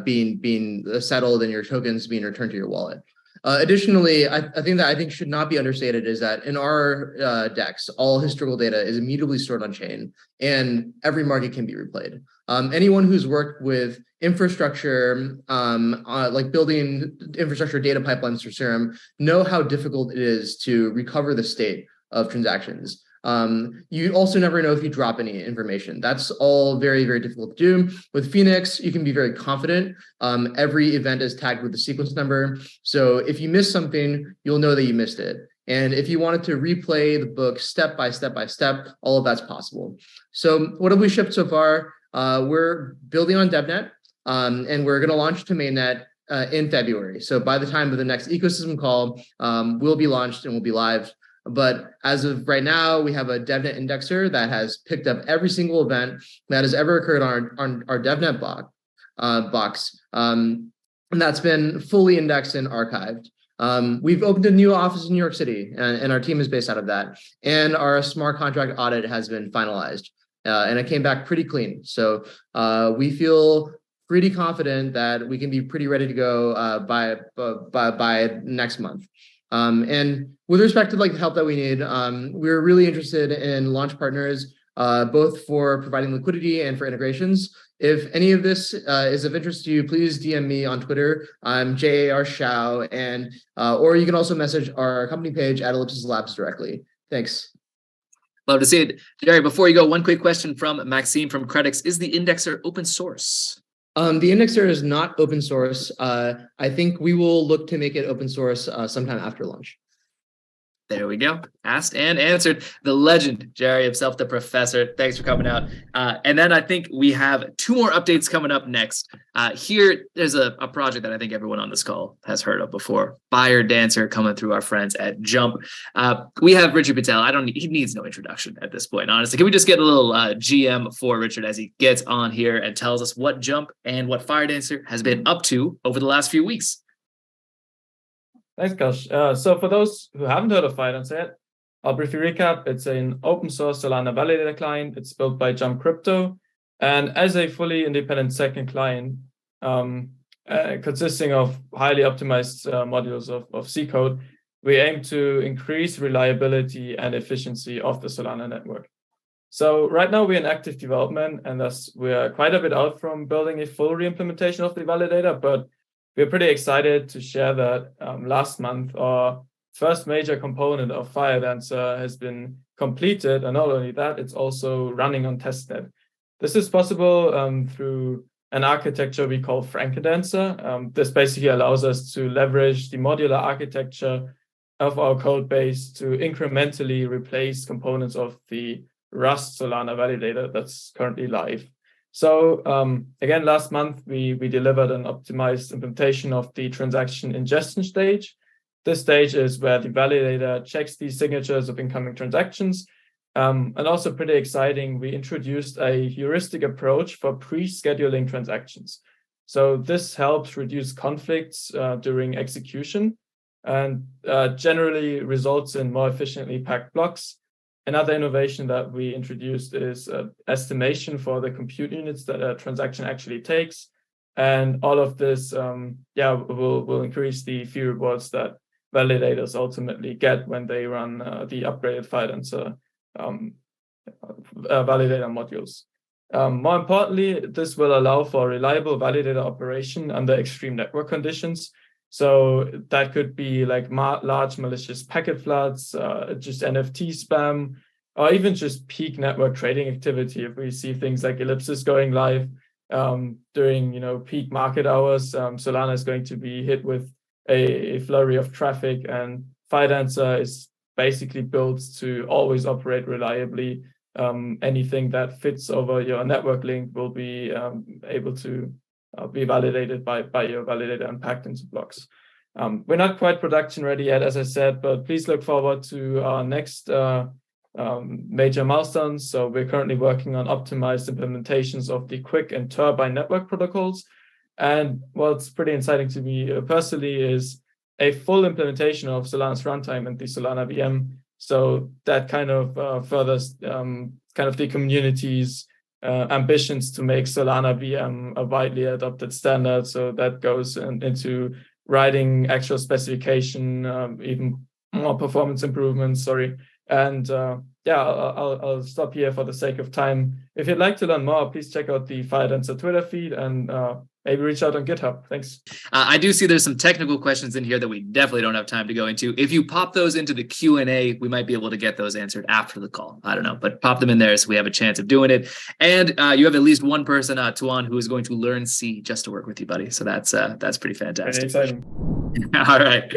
being settled and your tokens being returned to your wallet. Additionally, I think should not be understated is that in our DEX, all historical data is immediately stored on chain, and every market can be replayed. Anyone who's worked with infrastructure, like building infrastructure data pipelines for Serum, know how difficult it is to recover the state of transactions. You also never know if you drop any information. That's all very, very difficult to do. With Phoenix, you can be very confident. Every event is tagged with a sequence number. So if you miss something, you'll know that you missed it. And if you wanted to replay the book step by step by step, all of that's possible. So what have we shipped so far? We're building on DevNet, and we're going to launch to mainnet in February. So by the time of the next ecosystem call, we'll be launched and we'll be live. But as of right now, we have a DevNet indexer that has picked up every single event that has ever occurred on our DevNet box. And that's been fully indexed and archived. We've opened a new office in New York City, and our team is based out of that. And our smart contract audit has been finalized, and it came back pretty clean. So we feel pretty confident that we can be pretty ready to go by next month. And with respect to like the help that we need, we're really interested in launch partners, both for providing liquidity and for integrations. If any of this is of interest to you, please DM me on Twitter. I'm JAR Shao, and or you can also message our company page at Ellipsis Labs directly. Thanks. Love to see it. Jerry, before you go, one quick question from Maxime from Credix. Is the indexer open source? The indexer is not open source. I think we will look to make it open source sometime after launch. There we go. Asked and answered. The legend, Jerry himself, the professor. Thanks for coming out. And then I think we have two more updates coming up next. Here, there's a project that I think everyone on this call has heard of before. Firedancer coming through our friends at Jump. We have Richard Patel. He needs no introduction at this point, honestly. Can we just get a little GM for Richard as he gets on here and tells us what Jump and what Firedancer has been up to over the last few weeks? Thanks, Kosh. So for those who haven't heard of Firedancer yet, I'll briefly recap. It's an open source Solana validator client. It's built by Jump Crypto. And as a fully independent second client, consisting of highly optimized modules of C code, we aim to increase reliability and efficiency of the Solana network. So right now we're in active development, and thus we're quite a bit out from building a full re-implementation of the validator, but we're pretty excited to share that last month our first major component of Firedancer has been completed, and not only that, it's also running on testnet. This is possible through an architecture we call Frankendancer. This basically allows us to leverage the modular architecture of our code base to incrementally replace components of the Rust Solana validator that's currently live. So again, last month, we delivered an optimized implementation of the transaction ingestion stage. This stage is where the validator checks the signatures of incoming transactions. And also pretty exciting, we introduced a heuristic approach for pre-scheduling transactions. So this helps reduce conflicts during execution and generally results in more efficiently packed blocks. Another innovation that we introduced is estimation for the compute units that a transaction actually takes. And all of this, will increase the fee rewards that validators ultimately get when they run the upgraded Firedancer validator modules. More importantly, this will allow for reliable validator operation under extreme network conditions. So that could be like large malicious packet floods, just NFT spam, or even just peak network trading activity. If we see things like ellipsis going live during peak market hours, Solana is going to be hit with a flurry of traffic, and Firedancer is basically built to always operate reliably. Anything that fits over your network link will be able to be validated by your validator and packed into blocks. We're not quite production ready yet, as I said, but please look forward to our next major milestones. So we're currently working on optimized implementations of the Quic and Turbine network protocols. And what's pretty exciting to me personally is a full implementation of Solana's runtime and the Solana VM. So that kind of furthers the community's ambitions to make Solana VM a widely adopted standard. So that goes into writing actual specification, even more performance improvements. And I'll stop here for the sake of time. If you'd like to learn more, please check out the Firedancer Twitter feed and maybe reach out on GitHub. Thanks. I do see there's some technical questions in here that we definitely don't have time to go into. If you pop those into the Q&A, we might be able to get those answered after the call. I don't know, but pop them in there so we have a chance of doing it. And you have at least one person, Tuan, who is going to learn C just to work with you, buddy. So that's pretty fantastic. Very exciting. All right.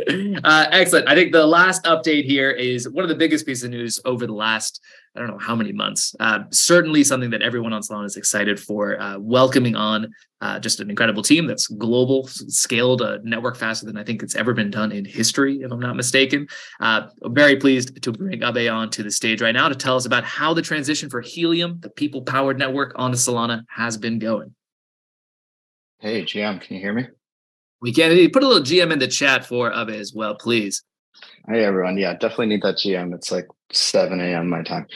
Excellent. I think the last update here is one of the biggest pieces of news over the last, I don't know how many months. Certainly something that everyone on Solana is excited for, welcoming on just an incredible team that's global, scaled a network faster than I think it's ever been done in history, if I'm not mistaken. I'm very pleased to bring Abe on to the stage right now to tell us about how the transition for Helium, the people-powered network onto Solana, has been going. Hey, GM, can you hear me? We can. Put a little GM in the chat for Abe as well, please. Hey, everyone. Yeah, definitely need that GM. It's like 7 a.m. my time.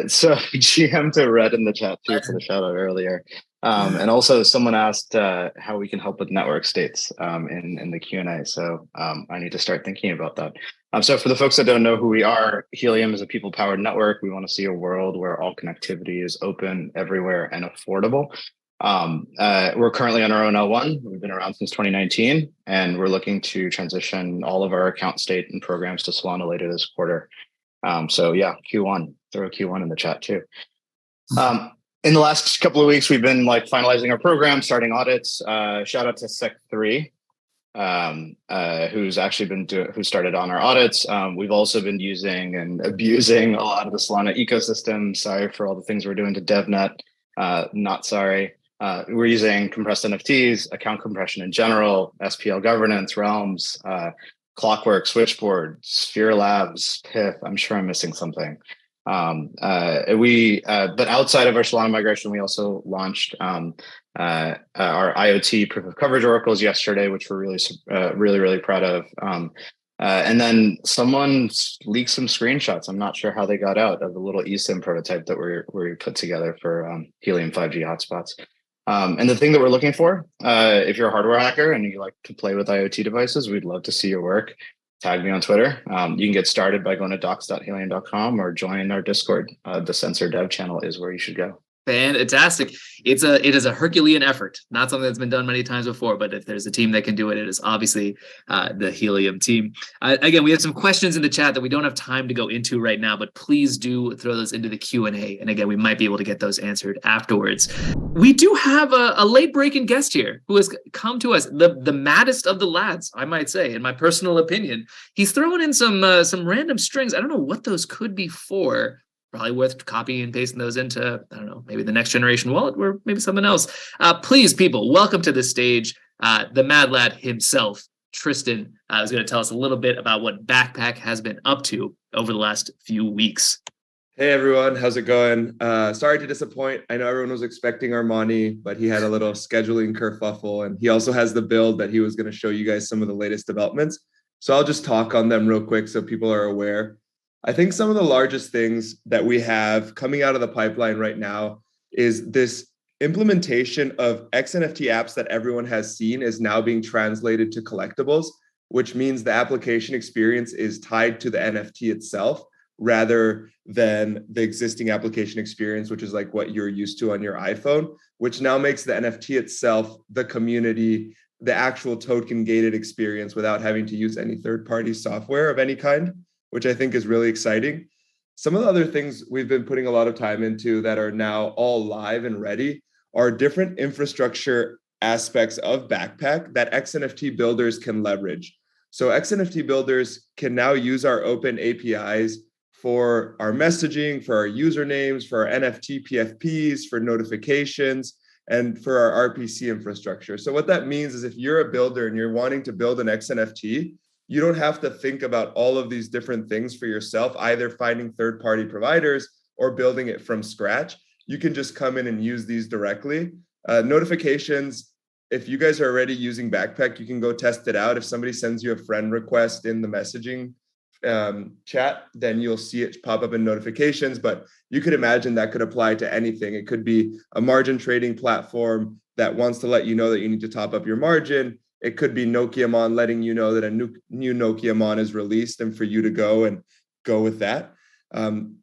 So GM to Red in the chat too for the shout out earlier. And also someone asked how we can help with network states in the Q&A. So I need to start thinking about that. So for the folks that don't know who we are, Helium is a people-powered network. We want to see a world where all connectivity is open, everywhere, and affordable. We're currently on our own L1. We've been around since 2019, and we're looking to transition all of our account state and programs to Solana later this quarter. So yeah, Q1, throw Q1 in the chat too. In the last couple of weeks, we've been finalizing our program, starting audits. Shout out to Sec3, who's actually who started on our audits. We've also been using and abusing a lot of the Solana ecosystem. Sorry for all the things we're doing to DevNet. Not sorry. We're using compressed NFTs, account compression in general, SPL governance, Realms, Clockwork, Switchboard, Sphere Labs, PIF. I'm sure I'm missing something. But outside of our Solana migration, we also launched our IoT proof of coverage oracles yesterday, which we're really proud of. And then someone leaked some screenshots. I'm not sure how they got out of the little eSIM prototype that we put together for Helium 5G hotspots. And the thing that we're looking for, if you're a hardware hacker and you like to play with IoT devices, we'd love to see your work. tag me on Twitter. You can get started by going to docs.herein.com or join our Discord. The Sensor Dev channel is where you should go. Fantastic. It is a Herculean effort, not something that's been done many times before, but if there's a team that can do it, it is obviously the Helium team. Again, we have some questions in the chat that we don't have time to go into right now, but please do throw those into the Q&A. And again, we might be able to get those answered afterwards. We do have a late breaking guest here who has come to us, the maddest of the lads, I might say, in my personal opinion. He's throwing in some random strings. I don't know what those could be for. Probably worth copying and pasting those into, I don't know, maybe the next generation wallet or maybe something else. Please, people, welcome to the stage, the mad lad himself, Tristan, is going to tell us a little bit about what Backpack has been up to over the last few weeks. Hey, everyone. How's it going? Sorry to disappoint. I know everyone was expecting Armani, but he had a little scheduling kerfuffle, and he also has the build that he was going to show you guys some of the latest developments. So I'll just talk on them real quick so people are aware. I think some of the largest things that we have coming out of the pipeline right now is this implementation of XNFT apps that everyone has seen is now being translated to collectibles, which means the application experience is tied to the NFT itself rather than the existing application experience, which is like what you're used to on your iPhone, which now makes the NFT itself, the community, the actual token gated experience without having to use any third-party software of any kind, which I think is really exciting. Some of the other things we've been putting a lot of time into that are now all live and ready are different infrastructure aspects of Backpack that XNFT builders can leverage. So XNFT builders can now use our open APIs for our messaging, for our usernames, for our NFT PFPs, for notifications, and for our RPC infrastructure. So what that means is if you're a builder and you're wanting to build an XNFT, you don't have to think about all of these different things for yourself, either finding third-party providers or building it from scratch. You can just come in and use these directly. Notifications, if you guys are already using Backpack, you can go test it out. If somebody sends you a friend request in the messaging chat, then you'll see it pop up in notifications, but you could imagine that could apply to anything. It could be a margin trading platform that wants to let you know that you need to top up your margin. It could be Nokiamon letting you know that a new Nokiamon is released and for you to go with that.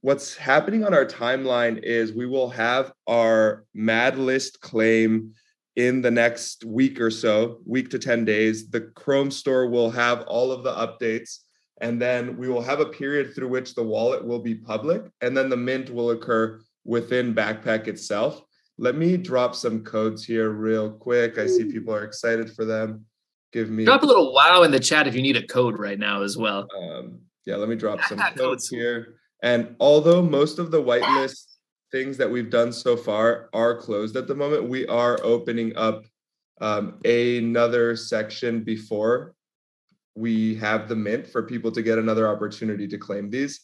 What's happening on our timeline is we will have our Mad List claim in the next week or so, week to 10 days. The Chrome store will have all of the updates, and then we will have a period through which the wallet will be public, and then the mint will occur within Backpack itself. Let me drop some codes here real quick. I see people are excited for them. Drop a little wow in the chat if you need a code right now as well. Yeah, let me drop some codes here. And although most of the whitelist things that we've done so far are closed at the moment, we are opening up another section before we have the mint for people to get another opportunity to claim these.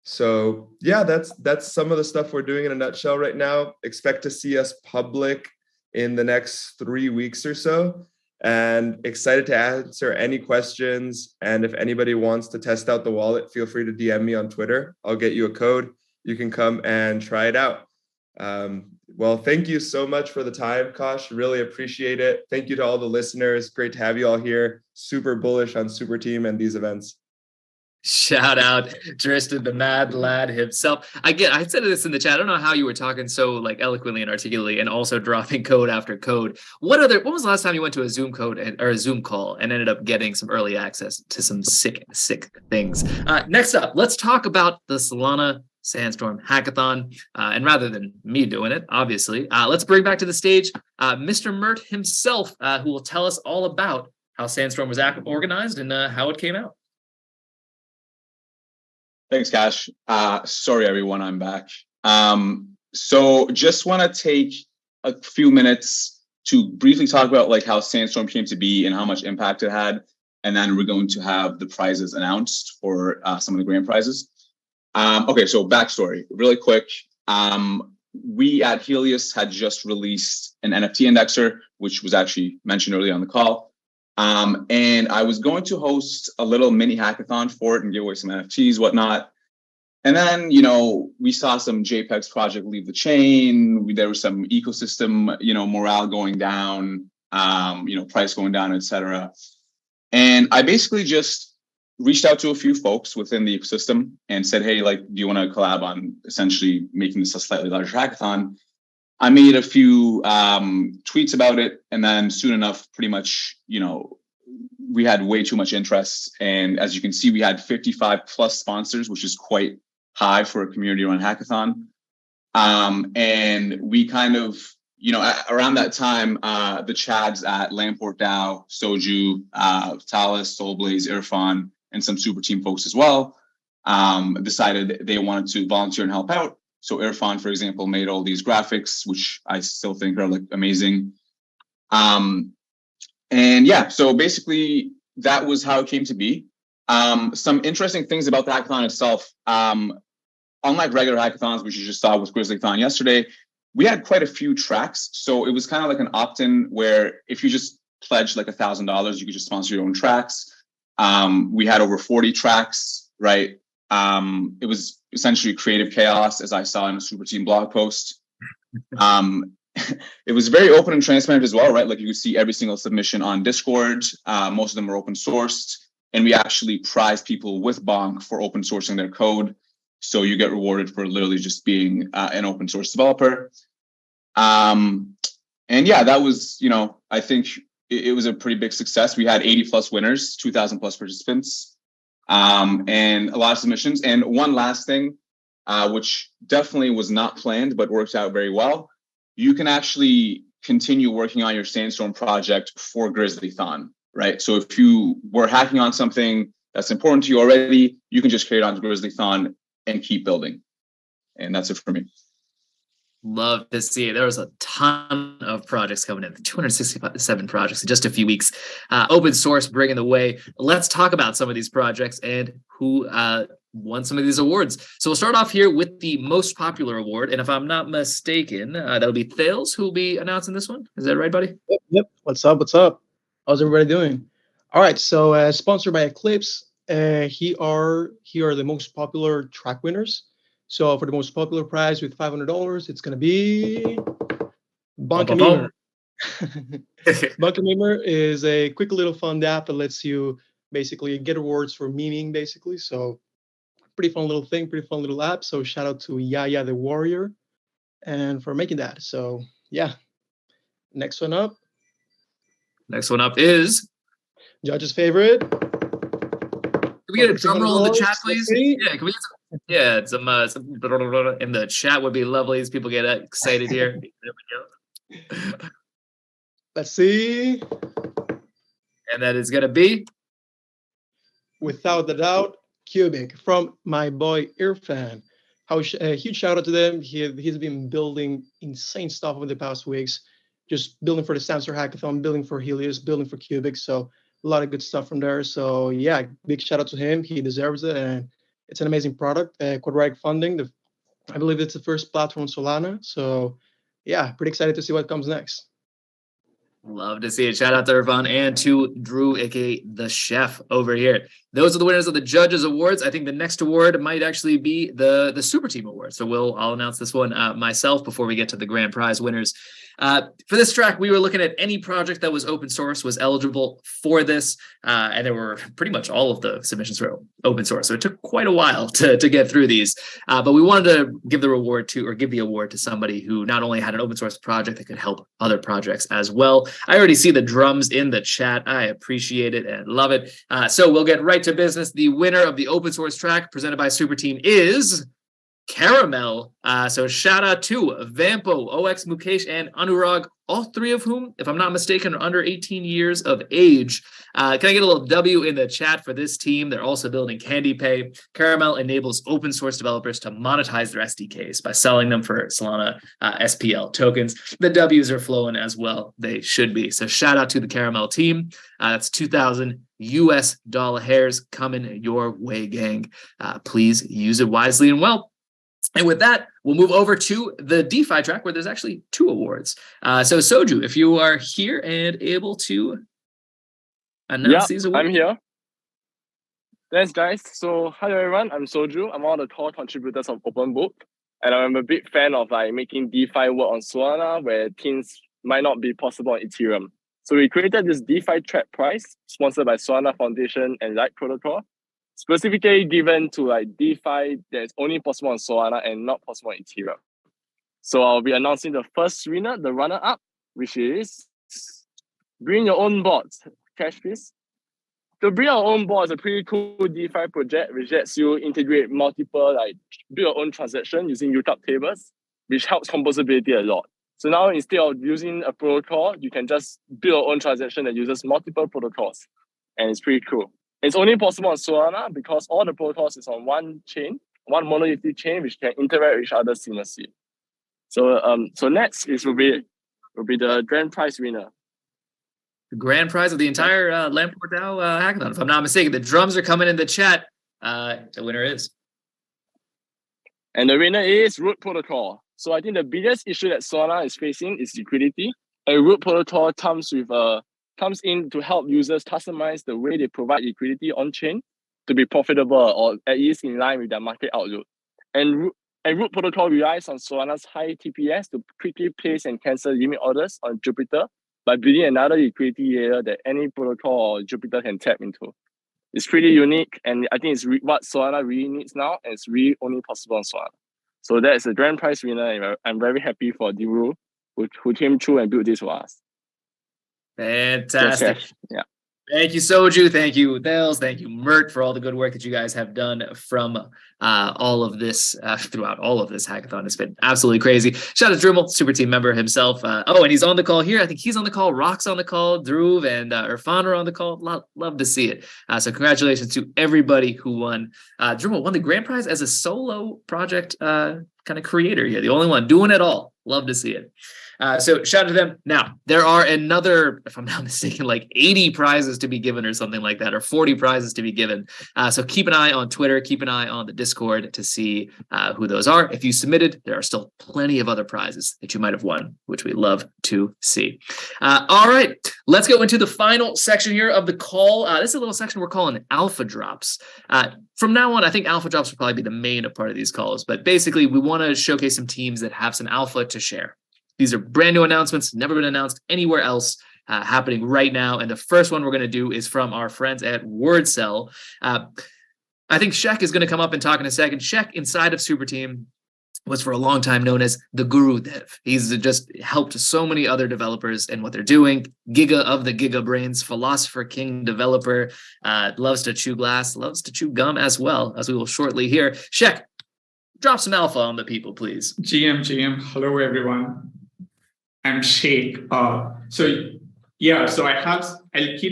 So yeah, that's some of the stuff we're doing in a nutshell right now. Expect to see us public in the next 3 weeks or so, and excited to answer any questions. And if anybody wants to test out the wallet, feel free to DM me on Twitter. I'll get you a code. You can come and try it out. Well, thank you so much for the time, Kosh. Really appreciate it. Thank you to all the listeners. Great to have you all here. Super bullish on Super Team and these events. Shout out Tristan, the mad lad himself. I said this in the chat. I don't know how you were talking so like eloquently and articulately and also dropping code after code. When was the last time you went to a Zoom or a Zoom call and ended up getting some early access to some sick things? Next up, let's talk about the Solana Sandstorm Hackathon. And rather than me doing it, obviously, let's bring back to the stage Mr. Mert himself, who will tell us all about how Sandstorm was organized and how it came out. Thanks, Cash. Sorry, everyone, I'm back. So just want to take a few minutes to briefly talk about like how Sandstorm came to be and how much impact it had. And then we're going to have the prizes announced for some of the grand prizes. Okay, so backstory, really quick. We at Helios had just released an NFT indexer, which was actually mentioned earlier on the call. And I was going to host a little mini hackathon for it and give away some NFTs, whatnot. And then, we saw some JPEGs project leave the chain. There was some ecosystem, morale going down, price going down, etc. And I basically just reached out to a few folks within the ecosystem and said, hey, like, do you want to collab on essentially making this a slightly larger hackathon? I made a few tweets about it, and then soon enough, pretty much, we had way too much interest. And as you can see, we had 55 plus sponsors, which is quite high for a community-run hackathon. And we kind of, around that time, the Chads at Lamport DAO, Soju, Talis, Soulblaze, Irfan, and some super team folks as well, decided they wanted to volunteer and help out. So Irfan, for example, made all these graphics, which I still think are like amazing. And yeah, so basically that was how it came to be. Some interesting things about the hackathon itself. Unlike regular hackathons, which you just saw with Grizzlython yesterday, we had quite a few tracks. So it was kind of like an opt-in where if you just pledged like $1,000, you could just sponsor your own tracks. We had over 40 tracks, right? It was essentially creative chaos, as I saw in a super team blog post. It was very open and transparent as well, right? Like you could see every single submission on Discord. Most of them were open sourced, and we actually prize people with BONK for open sourcing their code. So you get rewarded for literally just being an open source developer. And yeah, that was, I think it was a pretty big success. We had 80 plus winners, 2,000 plus participants, and a lot of submissions. And one last thing, which definitely was not planned, but worked out very well. You can actually continue working on your Sandstorm project for Grizzlython, right? So if you were hacking on something that's important to you already, you can just carry it on to Grizzlython and keep building. And that's it for me. Love to see it. There was a ton of projects coming in, 267 projects in just a few weeks. Open source bringing the way. Let's talk about some of these projects and who won some of these awards. So we'll start off here with the most popular award. And if I'm not mistaken, that'll be Thales who will be announcing this one. Is that right, buddy? Yep. What's up? How's everybody doing? All right. So sponsored by Eclipse. Here are the most popular track winners. So for the most popular prize with $500, it's going to be BONK. BONK is a quick little fun app that lets you basically get awards for memeing, basically. So pretty fun little thing, pretty fun little app. So shout out to Yaya the Warrior and for making that. So yeah. Next one up is judge's favorite. Can we get a drum roll in the chat, please? Yeah, can we get some in the chat would be lovely as people get excited here. There we go. Let's see. And that is going to be? Without a doubt, Quic from my boy Irfan. A huge shout out to them. He's been building insane stuff over the past weeks. Just building for the Sandstorm Hackathon, building for Helios, building for Quic. So a lot of good stuff from there. So yeah, big shout out to him. He deserves it, and it's an amazing product. Quadratic funding. I believe it's the first platform on Solana. So yeah, pretty excited to see what comes next. Love to see it. Shout out to Irfan and to Drew, aka the chef over here. Those are the winners of the Judges Awards. I think the next award might actually be the Super Team Award. So I'll announce this one myself before we get to the grand prize winners. For this track, we were looking at any project that was open source was eligible for this. And there were pretty much all of the submissions were open source. So it took quite a while to get through these. But we wanted to give the award to somebody who not only had an open source project that could help other projects as well. I already see the drums in the chat. I appreciate it and love it. So we'll get right to business. The winner of the open source track presented by Super Team is Caramel. So shout out to Vampo, OX, Mukesh, and Anurag, all three of whom, if I'm not mistaken, are under 18 years of age. Can I get a little W in the chat for this team? They're also building Candy Pay. Caramel enables open source developers to monetize their SDKs by selling them for Solana SPL tokens. The W's are flowing as well. They should be. So shout out to the Caramel team. That's 2,000 US dollar hairs coming your way, gang. Please use it wisely and well. And with that, we'll move over to the DeFi track where there's actually two awards. So Soju, if you are here and able to announce these awards. I'm here. Thanks, guys. So hi everyone, I'm Soju. I'm one of the core contributors of OpenBook. And I'm a big fan of making DeFi work on Solana where things might not be possible on Ethereum. So we created this DeFi track prize sponsored by Solana Foundation and Light Protocol. specifically given to like DeFi that's only possible on Solana and not possible on Ethereum. So I'll be announcing the first winner, the runner-up, which is Bring Your Own Board. Cash, please. The Bring Your Own Board is a pretty cool DeFi project which lets you integrate multiple, like, build your own transaction using UTAP tables, which helps composability a lot. So now instead of using a protocol, you can just build your own transaction that uses multiple protocols. And it's pretty cool. It's only possible on Solana because all the protocols is on one chain, one monolithic chain, which can interact with each other seamlessly. So next will be the grand prize winner. The grand prize of the entire Lamport DAO hackathon. If I'm not mistaken, the drums are coming in the chat. The winner is. And the winner is Root Protocol. So I think the biggest issue that Solana is facing is liquidity. A Root Protocol comes in to help users customize the way they provide liquidity on chain to be profitable or at least in line with their market outlook. And Root Protocol relies on Solana's high TPS to quickly place and cancel limit orders on Jupiter by building another liquidity layer that any protocol or Jupiter can tap into. It's pretty unique, and I think it's what Solana really needs now, and it's really only possible on Solana. So that is the grand prize winner, and I'm very happy for Diru, who came through and built this for us. Fantastic. Yeah. Thank you, Soju. Thank you, Thales. Thank you, Mert, for all the good work that you guys have done from all of this, throughout all of this hackathon. It's been absolutely crazy. Shout out to Dremel, super team member himself. And he's on the call here. I think he's on the call. Rock's on the call. Dhruv and Irfan are on the call. Love to see it. So congratulations to everybody who won. Dremel won the grand prize as a solo project kind of creator here. The only one doing it all. Love to see it. So shout out to them. Now, there are another, if I'm not mistaken, like 80 prizes to be given or something like that, or 40 prizes to be given. So keep an eye on Twitter, keep an eye on the Discord to see who those are. If you submitted, there are still plenty of other prizes that you might have won, which we love to see. All right, let's go into the final section here of the call. This is a little section we're calling Alpha Drops. From now on, I think Alpha Drops will probably be the main part of these calls, but basically we want to showcase some teams that have some alpha to share. These are brand new announcements, never been announced anywhere else, happening right now. And the first one we're going to do is from our friends at WordCell. I think Shek is going to come up and talk in a second. Shek, inside of Super Team, was for a long time known as the Guru Dev. He's just helped so many other developers in what they're doing. Giga of the Giga Brains, Philosopher King developer, loves to chew glass, loves to chew gum as well, as we will shortly hear. Shek, drop some alpha on the people, please. GM, hello everyone. I'm Sheikh. I'll keep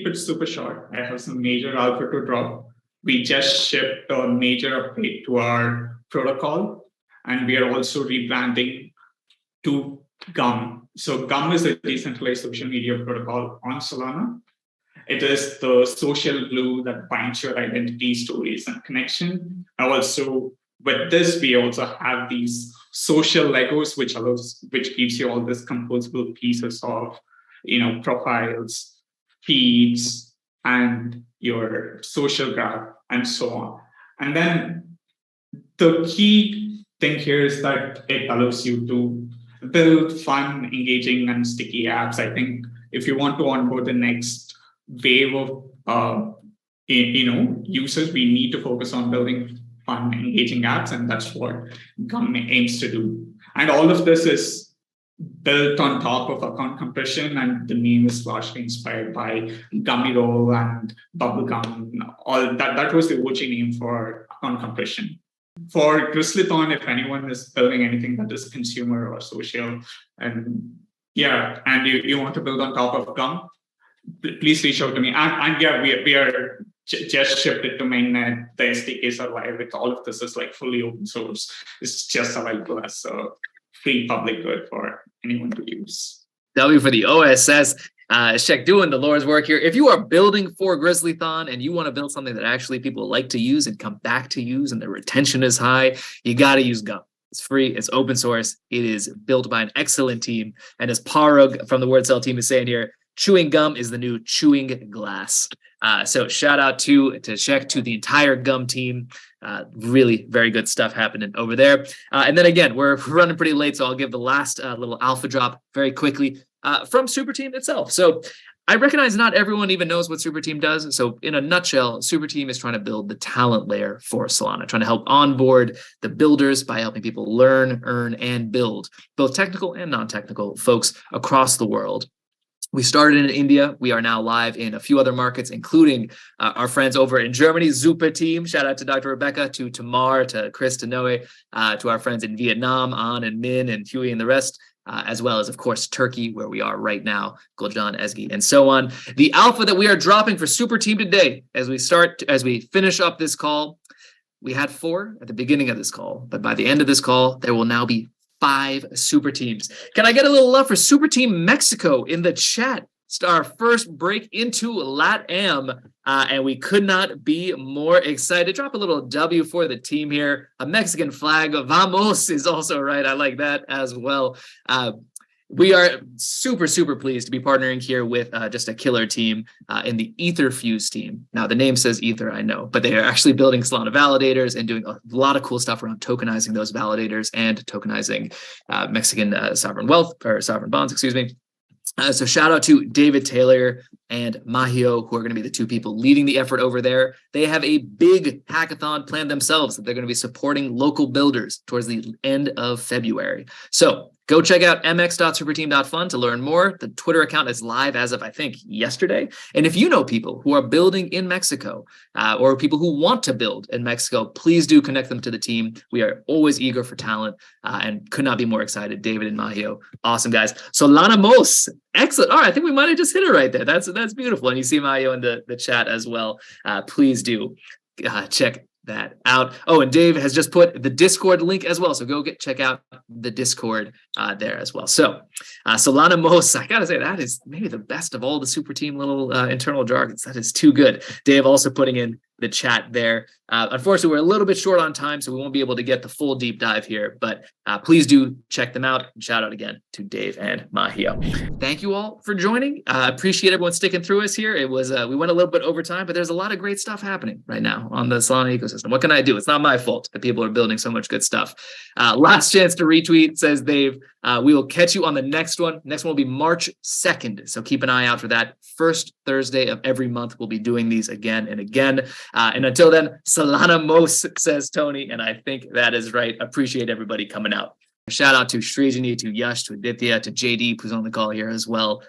it super short. I have some major alpha to drop. We just shipped a major update to our protocol, and we are also rebranding to GUM. So GUM is a decentralized social media protocol on Solana. It is the social glue that binds your identity, stories, and connection. Also, with this, we also have these social Legos, which gives you all this composable pieces of, profiles, feeds, and your social graph, and so on. And then the key thing here is that it allows you to build fun, engaging, and sticky apps. I think if you want to onboard the next wave of users, we need to focus on building fun, engaging apps, and that's what GUM aims to do. And all of this is built on top of account compression, and the name is largely inspired by Gummy Roll and Bubblegum. All that was the OG name for account compression. For Grizzlython, if anyone is building anything that is consumer or social, and you want to build on top of GUM, please reach out to me. We are just shipped it to mainnet. The SDKs are live. All of this is like fully open source. It's just available as a free public good for anyone to use. W for the OSS. Shek doing the Lord's work here. If you are building for Grizzlython and you want to build something that actually people like to use and come back to use and the retention is high, you got to use GUM. It's free. It's open source. It is built by an excellent team. And as Parag from the WordCell team is saying here, chewing gum is the new chewing glass. So shout out to Shek, to the entire GUM team. Really very good stuff happening over there. And then again, we're running pretty late, so I'll give the last little alpha drop very quickly from Super Team itself. So I recognize not everyone even knows what Super Team does. So in a nutshell, Super Team is trying to build the talent layer for Solana, trying to help onboard the builders by helping people learn, earn, and build, both technical and non-technical folks across the world. We started in India. We are now live in a few other markets, including our friends over in Germany, Super Team. Shout out to Dr. Rebecca, to Tamar, to Chris, to Noe, to our friends in Vietnam, An and Min and Huey and the rest. As well as, of course, Turkey, where we are right now, Guljan, Ezgi, and so on. The alpha that we are dropping for Super Team today, as we finish up this call, we had 4 at the beginning of this call, but by the end of this call, there will now be 5 Super Teams. Can I get a little love for Super Team Mexico in the chat? It's our first break into LATAM, and we could not be more excited. Drop a little W for the team here. A Mexican flag, vamos, is also right. I like that as well. We are super, super pleased to be partnering here with just a killer team in the Etherfuse team. Now, the name says Ether, I know, but they are actually building Solana validators and doing a lot of cool stuff around tokenizing those validators and tokenizing Mexican sovereign wealth, or sovereign bonds, excuse me. So shout out to David Taylor and Mahio, who are going to be the 2 people leading the effort over there. They have a big hackathon planned themselves that they're going to be supporting local builders towards the end of February. So go check out mx.superteam.fun to learn more. The Twitter account is live as of, I think, yesterday. And if you know people who are building in Mexico or people who want to build in Mexico, please do connect them to the team. We are always eager for talent and could not be more excited. David and Mahio, awesome guys. Solana Mos, excellent. All right, I think we might have just hit it right there. That's beautiful. And you see Mahio in the chat as well. Please do check that out. Oh, and Dave has just put the Discord link as well. So go check out the Discord there as well. So Solana Mos, I gotta say, that is maybe the best of all the Super Team little internal jargons. That is too good. Dave also putting in the chat there. Unfortunately, we're a little bit short on time, so we won't be able to get the full deep dive here, but please do check them out. Shout out again to Dave and Mahio. Thank you all for joining. Appreciate everyone sticking through us here. It was we went a little bit over time, but there's a lot of great stuff happening right now on the Solana ecosystem. What can I do? It's not my fault that people are building so much good stuff. Last chance to retweet, says Dave. We will catch you on the next one. Next one will be March 2nd. So keep an eye out for that. First Thursday of every month, we'll be doing these again and again. And until then, Solana Mos, says Tony. And I think that is right. Appreciate everybody coming out. Shout out to Srijani, to Yash, to Aditya, to JD, who's on the call here as well,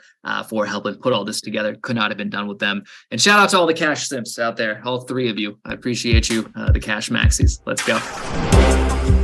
for helping put all this together. Could not have been done with them. And shout out to all the cash simps out there, all 3 of you. I appreciate you, the cash maxis. Let's go.